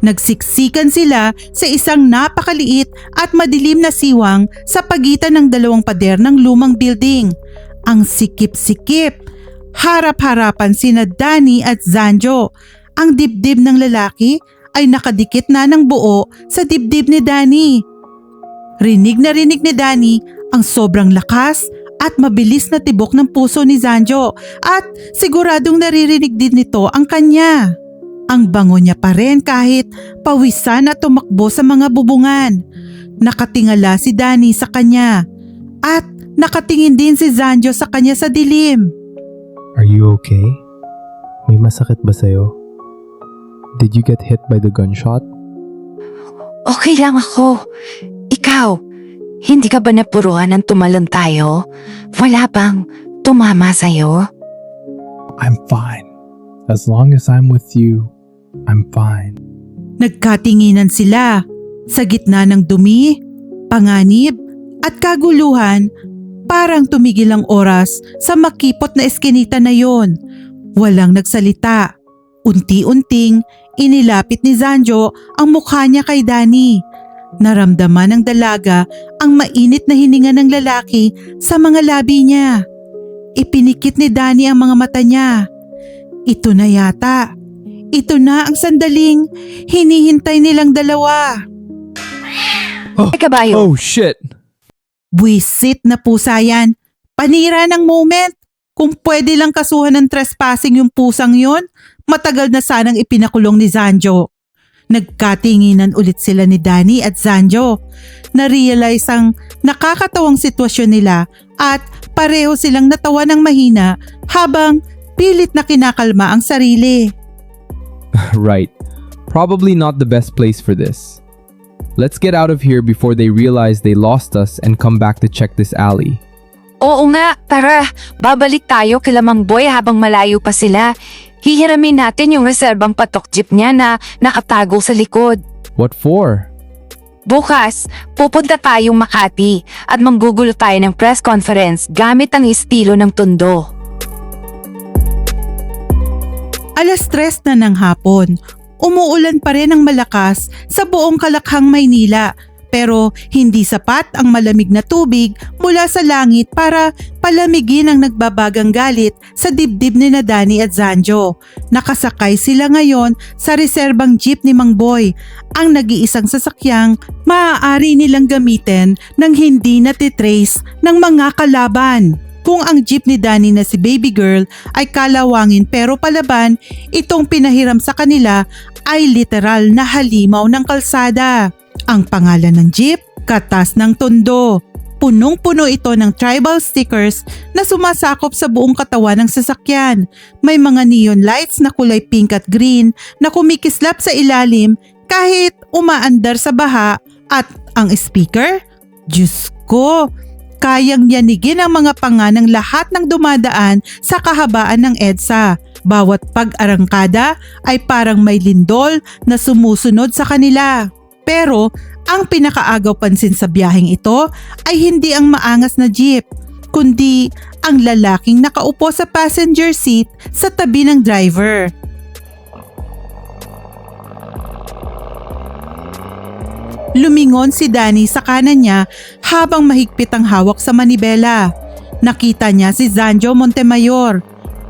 Nagsiksikan sila sa isang napakaliit at madilim na siwang sa pagitan ng 2 pader ng lumang building. Ang sikip-sikip. Harap-harapan sina Danny at Zanjo. Ang dibdib ng lalaki ay nakadikit na ng buo sa dibdib ni Danny. Rinig na rinig ni Danny ang sobrang lakas at mabilis na tibok ng puso ni Zanjo at siguradong naririnig din nito ang kanya. Ang bango niya pa rin kahit pawisan at tumakbo sa mga bubungan. Nakatingala si Danny sa kanya at nakatingin din si Zanjo sa kanya sa dilim. Are you okay? May masakit ba sa'yo? Did you get hit by the gunshot? Okay lang ako. Ikaw, hindi ka ba napuruan ng tumalon tayo? Wala bang tumama sa'yo? I'm fine. As long as I'm with you, I'm fine. Nagkatinginan sila. Sa gitna ng dumi, panganib at kaguluhan, parang tumigil ang oras sa makipot na eskinita na yon. Walang nagsalita. Unti-unting inilapit ni Zanjo ang mukha niya kay Danny. Naramdaman ng dalaga ang mainit na hininga ng lalaki sa mga labi niya. Ipinikit ni Danny ang mga mata niya. Ito na yata. Ito na ang sandaling hinihintay nilang dalawa. Kabayo. Oh shit! Buwisit na pusa yan. Panira ng moment. Kung pwede lang kasuhan ng trespassing yung pusang yon, matagal na sanang ipinakulong ni Zanjo. Nagkatinginan ulit sila ni Danny at Zanjo. Na-realize ang nakakatawang sitwasyon nila at pareho silang natawa ng mahina habang pilit na kinakalma ang sarili. Right. Probably not the best place for this. Let's get out of here before they realize they lost us and come back to check this alley. Oo nga, tara. Babalik tayo kila Mang Boy habang malayo pa sila. Hihiramin natin yung reserbang patok jeep niya na nakatago sa likod. What for? Bukas, pupunta tayong Makati at manggugulo tayo ng press conference gamit ang estilo ng Tondo. 3:00 na ng hapon. Umuulan pa rin ng malakas sa buong Kalakhang, Maynila. Pero hindi sapat ang malamig na tubig mula sa langit para palamigin ang nagbabagang galit sa dibdib ni Danny at Zanjo. Nakasakay sila ngayon sa reserbang jeep ni Mang Boy, ang nag-iisang sasakyang maaari nilang gamitin nang hindi natitrace ng mga kalaban. Kung ang jeep ni Danny na si Baby Girl ay kalawangin pero palaban, itong pinahiram sa kanila ay literal na halimaw ng kalsada. Ang pangalan ng jeep, Katas ng Tondo. Punong-puno ito ng tribal stickers na sumasakop sa buong katawan ng sasakyan. May mga neon lights na kulay pink at green na kumikislap sa ilalim kahit umaandar sa baha, at ang speaker, Diyos ko, kayang yanigin ang mga panga ng lahat ng dumadaan sa kahabaan ng EDSA. Bawat pag-arangkada ay parang may lindol na sumusunod sa kanila. Pero ang pinakaagaw pansin sa biyaheng ito ay hindi ang maangas na jeep, kundi ang lalaking nakaupo sa passenger seat sa tabi ng driver. Lumingon si Danny sa kanan niya habang mahigpit ang hawak sa manibela. Nakita niya si Zanjo Montemayor,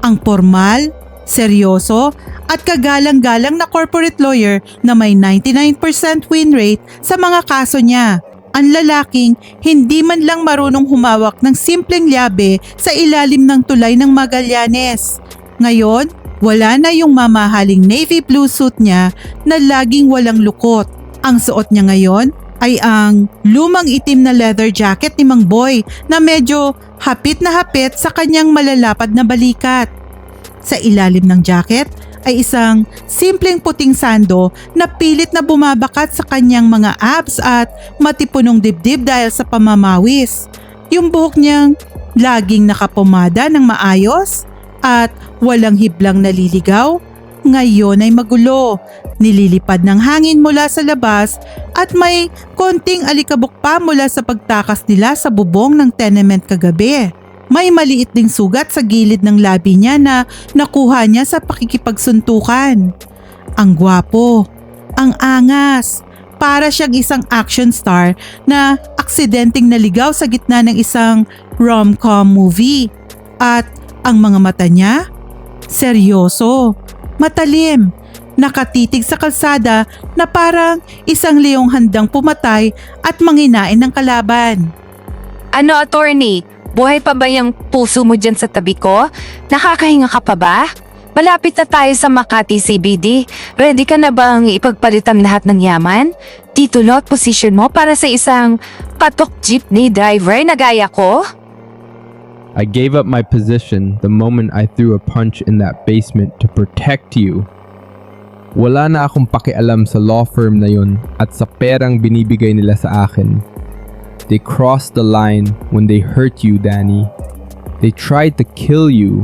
ang formal, seryoso at kagalang-galang na corporate lawyer na may 99% win rate sa mga kaso niya. Ang lalaking hindi man lang marunong humawak ng simpleng lyabe sa ilalim ng tulay ng Magallanes. Ngayon, wala na yung mamahaling navy blue suit niya na laging walang lukot. Ang suot niya ngayon ay ang lumang itim na leather jacket ni Mang Boy na medyo hapit na hapit sa kanyang malalapad na balikat. Sa ilalim ng jacket ay isang simpleng puting sando na pilit na bumabakat sa kanyang mga abs at matipunong dibdib dahil sa pamamawis. Yung buhok niyang laging nakapomada ng maayos at walang hiblang naliligaw, ngayon ay magulo. Nililipad ng hangin mula sa labas at may konting alikabok pa mula sa pagtakas nila sa bubong ng tenement kagabi. May maliit ding sugat sa gilid ng labi niya na nakuha niya sa pakikipagsuntukan. Ang gwapo, ang angas, para siyang isang action star na aksidenteng naligaw sa gitna ng isang rom-com movie. At ang mga mata niya, seryoso, matalim, nakatitig sa kalsada na parang isang leong handang pumatay at manginain ng kalaban. Ano, attorney? Buhay pa ba yung puso mo dyan sa tabi ko? Nakakahinga ka pa ba? Malapit na tayo sa Makati CBD. Ready ka na bang ipagpalit ang lahat ng yaman? Titulo at posisyon mo para sa isang patok jeepney driver na gaya ko? I gave up my position the moment I threw a punch in that basement to protect you. Wala na akong pakialam sa law firm na yun at sa perang binibigay nila sa akin. They crossed the line when they hurt you, Danny. They tried to kill you.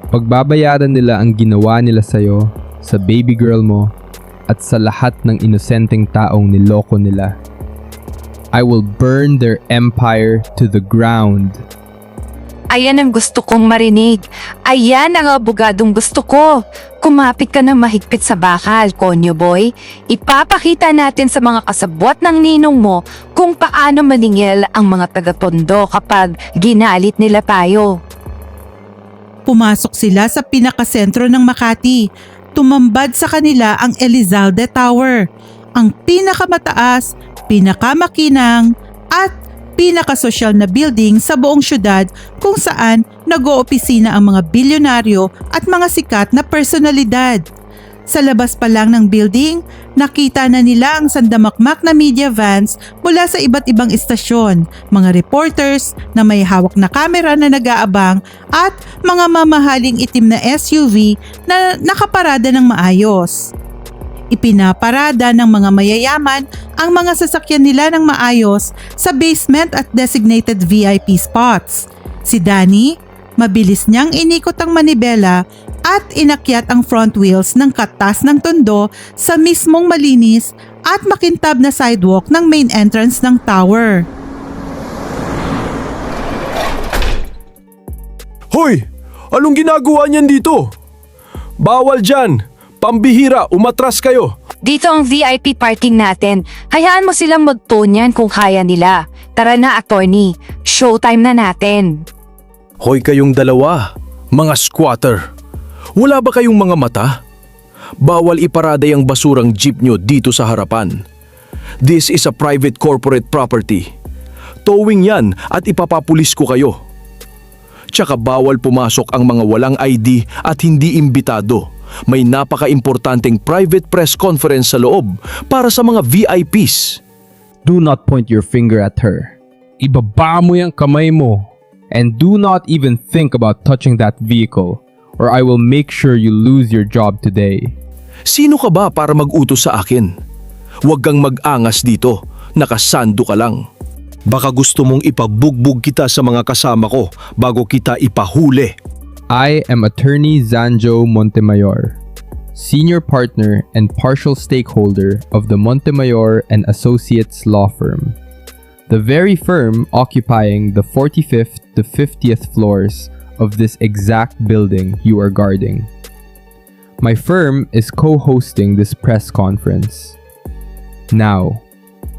Pagbabayaran nila ang ginawa nila sa'yo, sa baby girl mo, at sa lahat ng inosenteng taong niloko nila. I will burn their empire to the ground. Ayan ang gusto kong marinig. Ayan ang abogadong gusto ko. Kumapit ka ng mahigpit sa bakal, Konyo Boy. Ipapakita natin sa mga kasabwat ng ninong mo kung paano maningil ang mga taga-Tondo kapag ginalit nila tayo. Pumasok sila sa pinakasentro ng Makati. Tumambad sa kanila ang Elizalde Tower, ang pinakamataas, pinakamakinang at pinakasosyal na building sa buong syudad kung saan nag-oopisina ang mga bilyonaryo at mga sikat na personalidad. Sa labas pa lang ng building, nakita na nila ang sandamakmak na media vans mula sa iba't ibang istasyon, mga reporters na may hawak na kamera na nag-aabang at mga mamahaling itim na SUV na nakaparada ng maayos. Ipinaparada ng mga mayayaman ang mga sasakyan nila ng maayos sa basement at designated VIP spots. Si Danny, mabilis niyang inikot ang manibela at inakyat ang front wheels ng katas ng tondo sa mismong malinis at makintab na sidewalk ng main entrance ng tower. Hoy! Anong ginagawa niyan dito? Bawal dyan! Pambihira, umatras kayo! Dito ang VIP parking natin. Hayaan mo silang magtunyan kung kaya nila. Tara na, attorney. Showtime na natin. Hoy kayong dalawa, mga squatter. Wala ba kayong mga mata? Bawal iparada yung basurang jeep nyo dito sa harapan. This is a private corporate property. Towing yan at ipapapulis ko kayo. Tsaka bawal pumasok ang mga walang ID at hindi imbitado. May napaka-importanteng private press conference sa loob para sa mga VIPs. Do not point your finger at her. Ibaba mo yung kamay mo. And do not even think about touching that vehicle, or I will make sure you lose your job today. Sino ka ba para mag-utos sa akin? Huwag kang mag-angas dito, nakasando ka lang. Baka gusto mong ipabugbog kita sa mga kasama ko bago kita ipahuli. I am Attorney Zanjo Montemayor, Senior Partner and Partial Stakeholder of the Montemayor and Associates Law Firm. The very firm occupying the 45th to 50th floors of this exact building you are guarding. My firm is co-hosting this press conference. Now,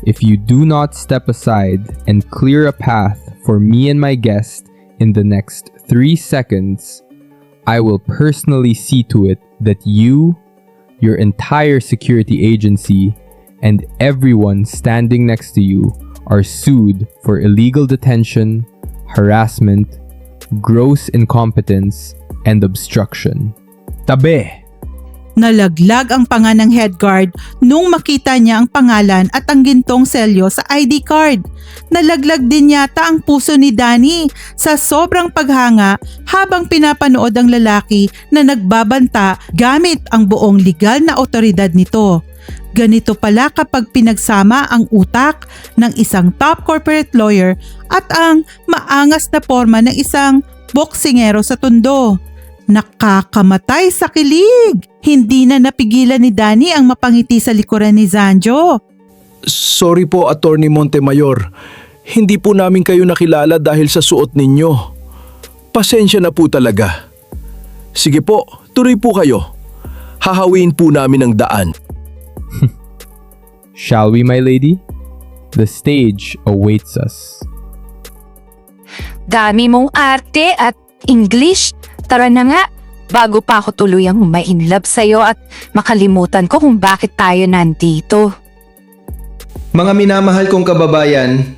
if you do not step aside and clear a path for me and my guest in the next 3 seconds, I will personally see to it that you, your entire security agency, and everyone standing next to you are sued for illegal detention, harassment, gross incompetence, and obstruction. Tabe! Nalaglag ang panga ng head guard nung makita niya ang pangalan at ang gintong selyo sa ID card. Nalaglag din yata ang puso ni Danny sa sobrang paghanga habang pinapanood ang lalaki na nagbabanta gamit ang buong legal na otoridad nito. Ganito pala kapag pinagsama ang utak ng isang top corporate lawyer at ang maangas na forma ng isang boksingero sa tondo. Nakakamatay sa kilig! Hindi na napigilan ni Danny ang mapangiti sa likuran ni Zanjo. Sorry po, Attorney Montemayor. Hindi po namin kayo nakilala dahil sa suot ninyo. Pasensya na po talaga. Sige po, tuloy po kayo. Hahawin po namin ang daan. Shall we, my lady? The stage awaits us. Dami mong arte at English. Tara na nga, bago pa ako tuluyang ma-inlove sa'yo at makalimutan ko kung bakit tayo nandito. Mga minamahal kong kababayan,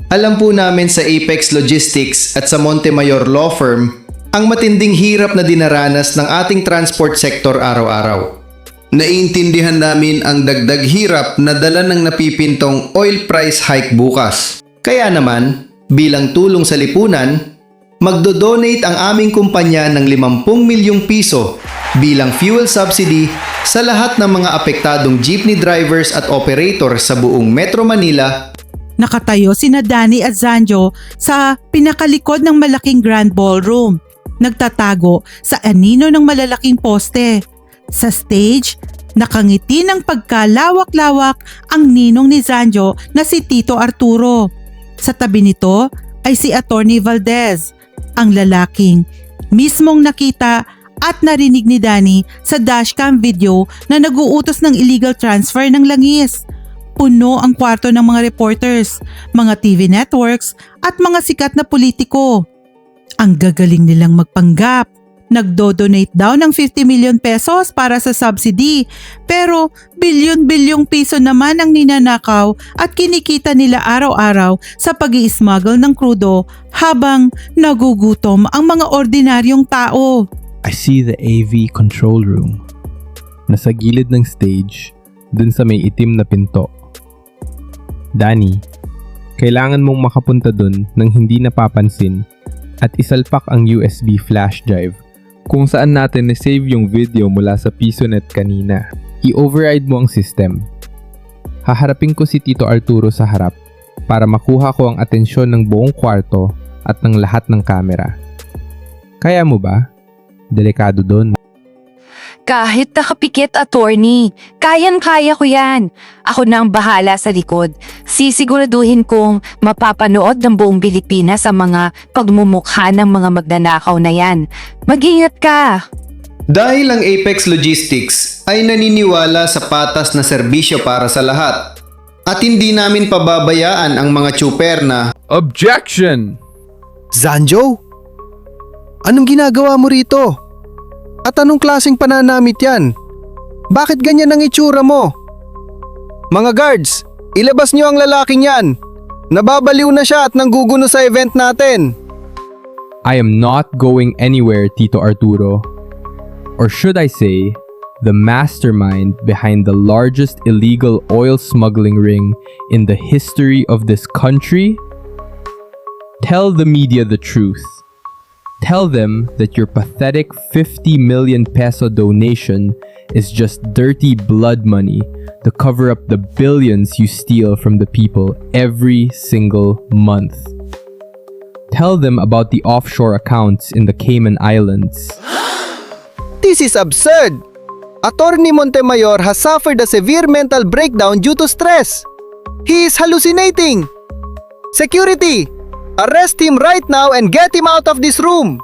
alam po namin sa Apex Logistics at sa Montemayor Law Firm ang matinding hirap na dinaranas ng ating transport sector araw-araw. Naiintindihan namin ang dagdag hirap na dala ng napipintong oil price hike bukas. Kaya naman, bilang tulong sa lipunan, magdo-donate ang aming kumpanya ng 50 milyong piso bilang fuel subsidy sa lahat ng mga apektadong jeepney drivers at operator sa buong Metro Manila. Nakatayo sina Danny at Zanjo sa pinakalikod ng malaking grand ballroom. Nagtatago sa anino ng malalaking poste. Sa stage, nakangiti ng pagkalawak-lawak ang ninong ni Zanjo na si Tito Arturo. Sa tabi nito ay si Attorney Valdez, ang lalaking mismong nakita at narinig ni Danny sa dashcam video na nag-uutos ng illegal transfer ng langis. Puno ang kwarto ng mga reporters, mga TV networks at mga sikat na politiko. Ang gagaling nilang magpanggap. Nagdo-donate daw ng 50 million pesos para sa subsidy, pero bilyon-bilyong piso naman ang ninanakaw at kinikita nila araw-araw sa pag-i-smuggle ng krudo habang nagugutom ang mga ordinaryong tao. I see the AV control room. nasa gilid ng stage, dun sa may itim na pinto. Danny, kailangan mong makapunta dun nang hindi napapansin at isalpak ang USB flash drive kung saan natin na-save yung video mula sa PisoNet kanina. I-override mo ang system. Haharapin ko si Tito Arturo sa harap para makuha ko ang atensyon ng buong kwarto at ng lahat ng kamera. Kaya mo ba? Delikado dun. Kahit nakapikit, attorney, kayang-kaya ko yan. Ako na ang bahala sa likod. Sisiguraduhin kong mapapanood ng buong Pilipinas ang mga pagmumukha ng mga magnanakaw na yan. Mag-ingat ka! Dahil ang Apex Logistics ay naniniwala sa patas na serbisyo para sa lahat at hindi namin pababayaan ang mga tsuper na Objection! Zanjo? Anong ginagawa mo rito? At anong klaseng pananamit yan? Bakit ganyan ang itsura mo? Mga guards, ilabas niyo ang lalaking yan. Nababaliw na siya at nangguguno sa event natin. I am not going anywhere, Tito Arturo. Or should I say, the mastermind behind the largest illegal oil smuggling ring in the history of this country? Tell the media the truth. Tell them that your pathetic 50 million peso donation is just dirty blood money to cover up the billions you steal from the people every single month. Tell them about the offshore accounts in the Cayman Islands. This is absurd! Attorney Montemayor has suffered a severe mental breakdown due to stress. He is hallucinating! Security! Arrest him right now and get him out of this room!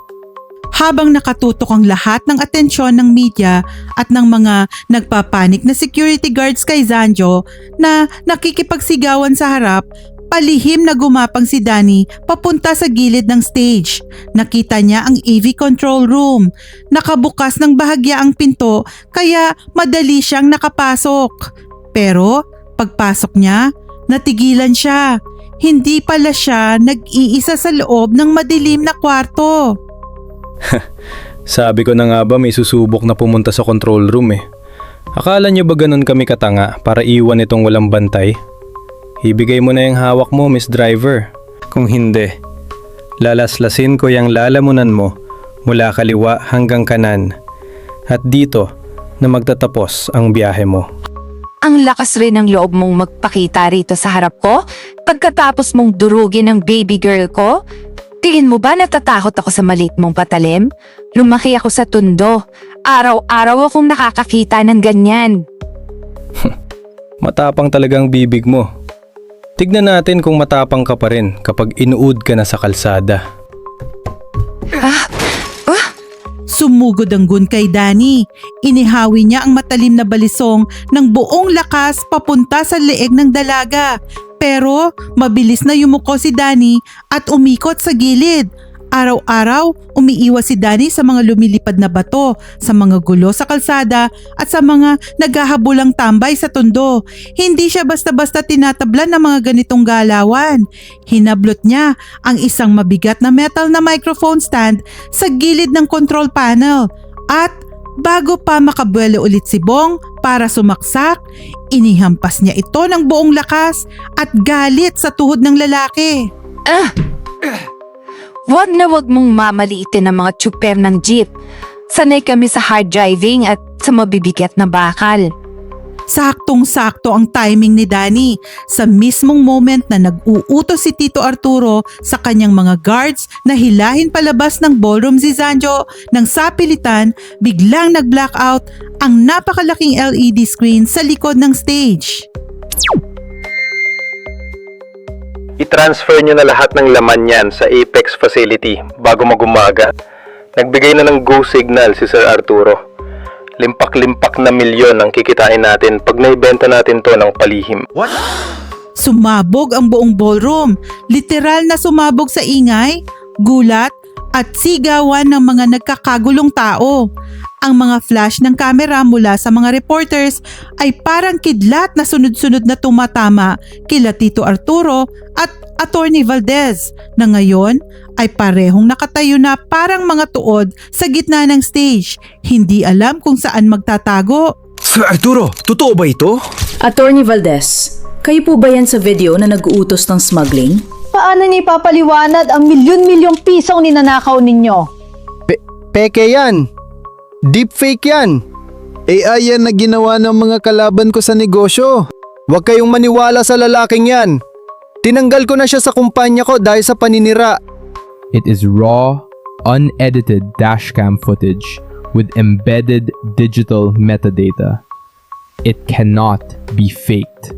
Habang nakatutok ang lahat ng atensyon ng media at ng mga nagpapanik na security guards kay Zanjo na nakikipagsigawan sa harap, palihim na gumapang si Danny papunta sa gilid ng stage. Nakita niya ang AV control room. Nakabukas ng bahagya ang pinto kaya madali siyang nakapasok. Pero pagpasok niya, natigilan siya. Hindi pala siya nag-iisa sa loob ng madilim na kwarto. Sabi ko na nga ba may susubok na pumunta sa control room eh. Akala niyo ba ganun kami katanga para iwan itong walang bantay? Ibigay mo na yung hawak mo, Miss Driver. Kung hindi, lalaslasin ko yung lalamunan mo mula kaliwa hanggang kanan. At dito na magtatapos ang biyahe mo. Ang lakas rin ng loob mong magpakita rito sa harap ko pagkatapos mong durugin ang baby girl ko? Tingin mo ba natatakot ako sa maliit mong patalim? Lumaki ako sa Tondo. Araw-araw akong nakakakita ng ganyan. Matapang talagang bibig mo. Tignan natin kung matapang ka pa rin kapag inuud ka na sa kalsada. Sumugod ang gun kay Danny. Inihawi niya ang matalim na balisong ng buong lakas papunta sa leeg ng dalaga. Pero mabilis na yumuko si Danny at umikot sa gilid. Araw-araw, umiiwas si Danny sa mga lumilipad na bato, sa mga gulo sa kalsada at sa mga naghahabulang tambay sa Tondo. Hindi siya basta-basta tinatablan ng mga ganitong galawan. Hinablot niya ang isang mabigat na metal na microphone stand sa gilid ng control panel at bago pa makabuelo ulit si Bong para sumaksak, inihampas niya ito ng buong lakas at galit sa tuhod ng lalaki. Wag na wag mong mamaliitin ang mga tsuper ng jeep. Sanay kami sa hard driving at sa mabibigat na bakal. Saktong-sakto ang timing ni Danny sa mismong moment na nag-uutos si Tito Arturo sa kanyang mga guards na hilahin palabas ng ballroom si Zanjo nang sapilitan biglang nag-blackout ang napakalaking LED screen sa likod ng stage. I-transfer nyo na lahat ng laman yan sa Apex facility bago magumaga. Nagbigay na ng go signal si Sir Arturo. Limpak-limpak na milyon ang kikitain natin pag naibenta natin to ng palihim. What? Sumabog ang buong ballroom. Literal na sumabog sa ingay, gulat at sigawan ng mga nagkakagulong tao. Ang mga flash ng kamera mula sa mga reporters ay parang kidlat na sunod-sunod na tumatama kila Tito Arturo at Attorney Valdez na ngayon ay parehong nakatayo na parang mga tuod sa gitna ng stage, hindi alam kung saan magtatago. Sir Arturo, totoo ba ito? Attorney Valdez, kayo po ba yan sa video na nag-uutos ng smuggling? Paano niya ipapaliwanag ang milyon-milyong pisong ninanakaw ninyo? Peke yan. Deepfake yan. AI yan na ginawa ng mga kalaban ko sa negosyo. Huwag kayong maniwala sa lalaking yan. Tinanggal ko na siya sa kumpanya ko dahil sa paninira. It is raw, unedited dashcam footage with embedded digital metadata. It cannot be faked.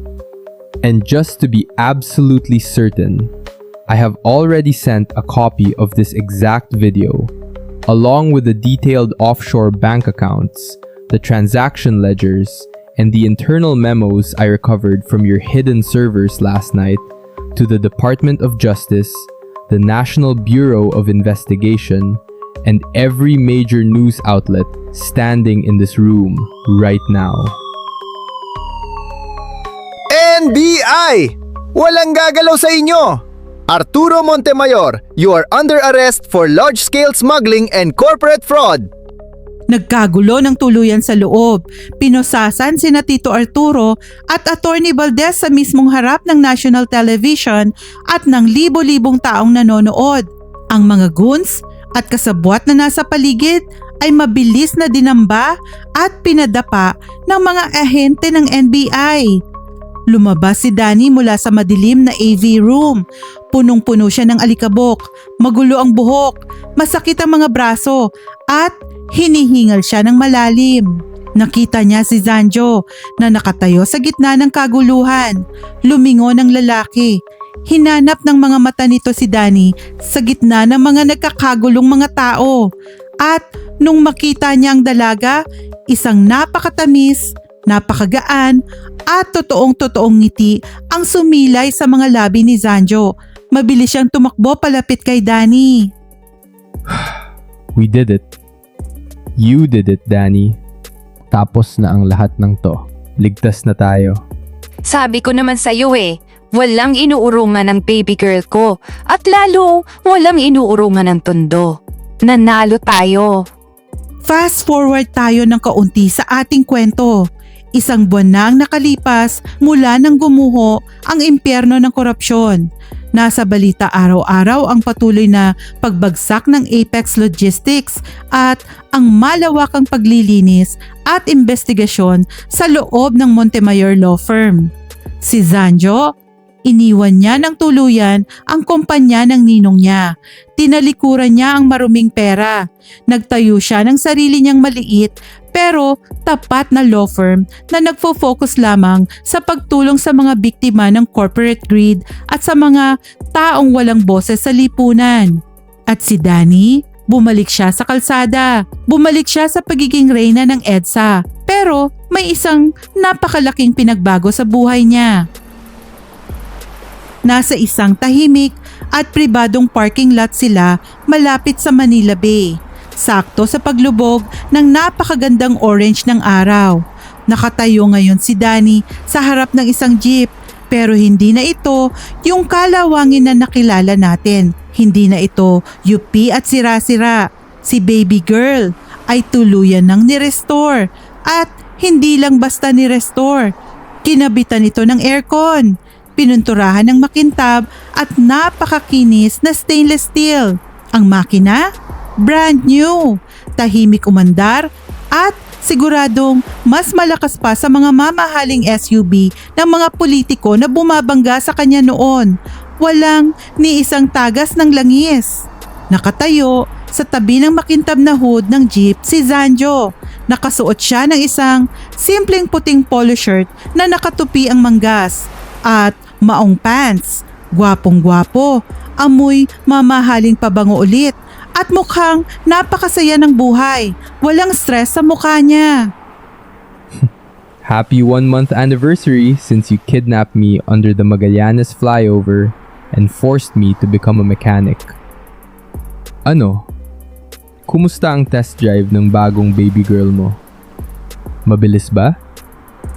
And just to be absolutely certain, I have already sent a copy of this exact video, along with the detailed offshore bank accounts, the transaction ledgers, and the internal memos I recovered from your hidden servers last night to the Department of Justice, the National Bureau of Investigation, and every major news outlet standing in this room right now. NBI! Walang gagalaw sa inyo! Arturo Montemayor, you are under arrest for large-scale smuggling and corporate fraud. Nagkagulo ng tuluyan sa loob. Pinosasan sina Tito Arturo at Attorney Valdez sa mismong harap ng national television at ng libo-libong taong nanonood. Ang mga goons at kasabwat na nasa paligid ay mabilis na dinamba at pinadapa ng mga ahente ng NBI. Lumabas si Danny mula sa madilim na AV room. Punong-puno siya ng alikabok, magulo ang buhok, masakit ang mga braso at hinihingal siya ng malalim. Nakita niya si Zanjo na nakatayo sa gitna ng kaguluhan. Lumingon ang lalaki. Hinanap ng mga mata nito si Danny sa gitna ng mga nagkakagulong mga tao. At nung makita niya ang dalaga, isang napakatamis, napakagaan at totoong-totoong ngiti ang sumilay sa mga labi ni Zanjo. Mabilis siyang tumakbo palapit kay Danny. We did it. You did it, Danny. Tapos na ang lahat ng to. Ligtas na tayo. Sabi ko naman sa'yo walang inuurungan ng baby girl ko at lalo walang inuurungan ng tondo. Nanalo tayo. Fast forward tayo ng kaunti sa ating kwento. Isang buwan na ang nakalipas mula nang gumuho ang impyerno ng korupsyon. Nasa balita araw-araw ang patuloy na pagbagsak ng Apex Logistics at ang malawakang paglilinis at investigasyon sa loob ng Montemayor Law Firm. Si Zanjo, iniwan niya ng tuluyan ang kumpanya ng ninong niya. Tinalikuran niya ang maruming pera. Nagtayo siya ng sarili niyang maliit pero tapat na law firm na nagfo-focus lamang sa pagtulong sa mga biktima ng corporate greed at sa mga taong walang boses sa lipunan. At si Danny, bumalik siya sa kalsada. Bumalik siya sa pagiging reyna ng EDSA. Pero may isang napakalaking pinagbago sa buhay niya. Nasa isang tahimik at pribadong parking lot sila malapit sa Manila Bay. Sakto sa paglubog ng napakagandang orange ng araw. Nakatayo ngayon si Danny sa harap ng isang jeep. Pero hindi na ito yung kalawangin na nakilala natin. Hindi na ito UP at sira-sira. Si baby girl ay tuluyan ng ni-restore. At hindi lang basta ni-restore. Kinabitan ito ng aircon. Pinunturahan ng makintab at napakakinis na stainless steel. Ang makina, brand new, tahimik umandar at siguradong mas malakas pa sa mga mamahaling SUV ng mga politiko na bumabangga sa kanya noon. Walang ni isang tagas ng langis. Nakatayo sa tabi ng makintab na hood ng jeep si Zanjo. Nakasuot siya ng isang simpleng puting polo shirt na nakatupi ang manggas at maong pants. Gwapong-gwapo, amoy mamahaling pabango ulit. At mukhang napakasaya ng buhay. Walang stress sa mukha niya. Happy 1-month anniversary since you kidnapped me under the Magallanes flyover and forced me to become a mechanic. Ano? Kumusta ang test drive ng bagong baby girl mo? Mabilis ba?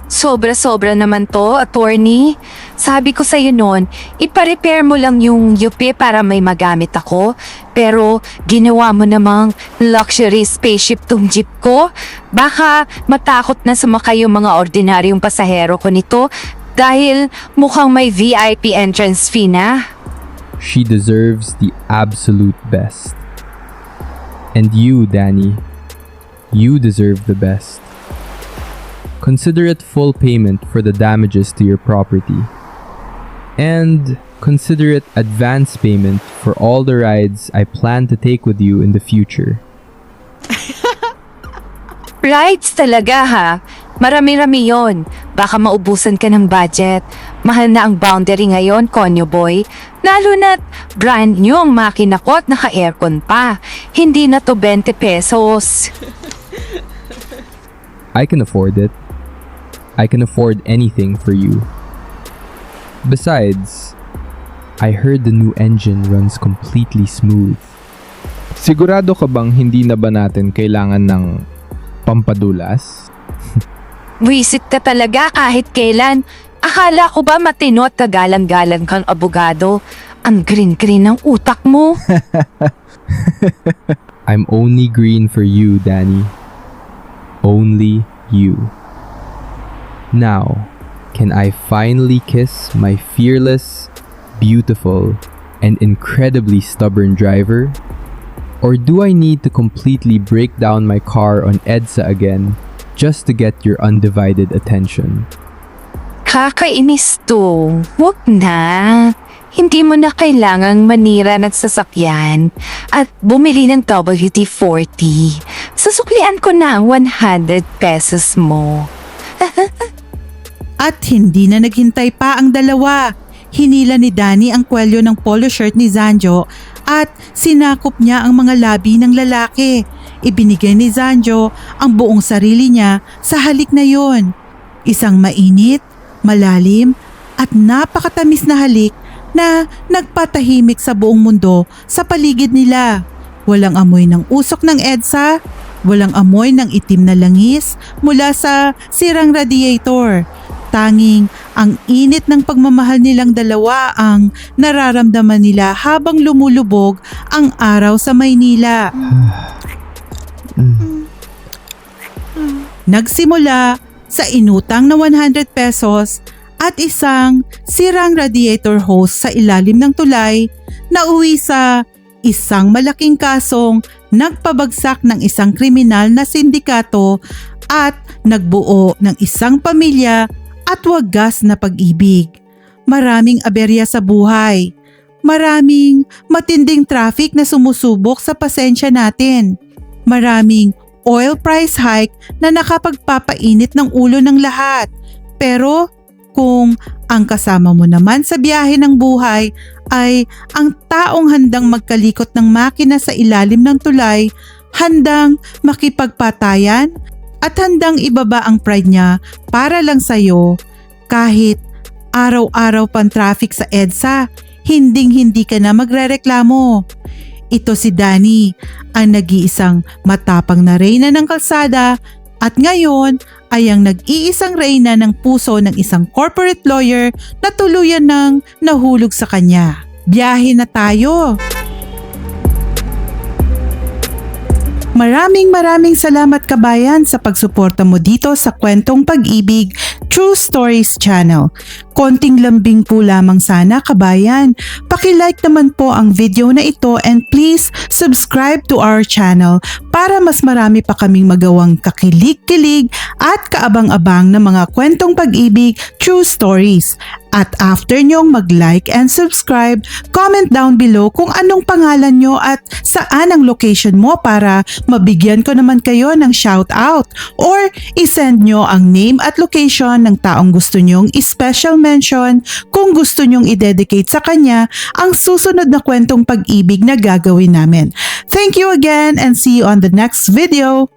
Sobra-sobra naman to, attorney. Sabi ko sa'yo noon, ipa-repair mo lang yung UP para may magamit ako. Pero ginawa mo namang luxury spaceship tong jeep ko. Baka matakot na sumakay yung mga ordinaryong pasahero ko nito dahil mukhang may VIP entrance fee na. She deserves the absolute best. And you, Danny, you deserve the best. Consider it full payment for the damages to your property. And consider it advance payment for all the rides I plan to take with you in the future. Rights talaga ha. Marami-rami yon. Baka maubusan ka ng budget. Mahal na ang boundary ngayon, Konyo Boy. Lalo na't brand new ang makina ko at naka-aircon pa. Hindi na to 20 pesos. I can afford it. I can afford anything for you. Besides, I heard the new engine runs completely smooth. Sigurado ka bang hindi na ba natin kailangan ng pampadulas? Wisit ka talaga kahit kailan. Akala ko ba matino at kagalang-galang kang abogado? Ang green-green ng utak mo. I'm only green for you, Danny. Only you. Now, can I finally kiss my fearless, beautiful, and incredibly stubborn driver? Or do I need to completely break down my car on EDSA again just to get your undivided attention? Kakainis to. Huwag na. Hindi mo na kailangang manira ng sasakyan at bumili ng WD-40. Susuklian ko na ang 100 pesos mo. At hindi na naghintay pa ang dalawa. Hinila ni Danny ang kwelyo ng polo shirt ni Zanjo at sinakop niya ang mga labi ng lalaki. Ibinigay ni Zanjo ang buong sarili niya sa halik na yon. Isang mainit, malalim at napakatamis na halik na nagpatahimik sa buong mundo sa paligid nila. Walang amoy ng usok ng EDSA, walang amoy ng itim na langis mula sa sirang radiator. Tanging ang init ng pagmamahal nilang dalawa ang nararamdaman nila habang lumulubog ang araw sa Maynila. Nagsimula sa inutang na 100 pesos at isang sirang radiator hose sa ilalim ng tulay na uwi sa isang malaking kasong nagpabagsak ng isang kriminal na sindikato at nagbuo ng isang pamilya at wagas na pag-ibig. Maraming aberya sa buhay. Maraming matinding traffic na sumusubok sa pasensya natin. Maraming oil price hike na nakapagpapainit ng ulo ng lahat. Pero kung ang kasama mo naman sa biyahe ng buhay ay ang taong handang magkalikot ng makina sa ilalim ng tulay, handang makipagpatayan at handang ibaba ang pride niya para lang sa'yo, kahit araw-araw pang traffic sa EDSA, hinding-hindi ka na magrereklamo. Ito si Danny, ang nag-iisang matapang na reyna ng kalsada at ngayon ay ang nag-iisang reyna ng puso ng isang corporate lawyer na tuluyan ng nahulog sa kanya. Biyahe na tayo! Maraming salamat kabayan sa pagsuporta mo dito sa Kwentong Pag-ibig True Stories Channel. Konting lambing po lamang sana kabayan. Paki-like naman po ang video na ito and please subscribe to our channel para mas marami pa kaming magawang kakilig-kilig at kaabang-abang na mga kwentong pag-ibig true stories. At after nyong mag-like and subscribe, comment down below kung anong pangalan nyo at saan ang location mo para mabigyan ko naman kayo ng shout-out or isend nyo ang name at location ng taong gusto nyong special mention kung gusto nyong i-dedicate sa kanya ang susunod na kwentong pag-ibig na gagawin namin. Thank you again and see you on the next video.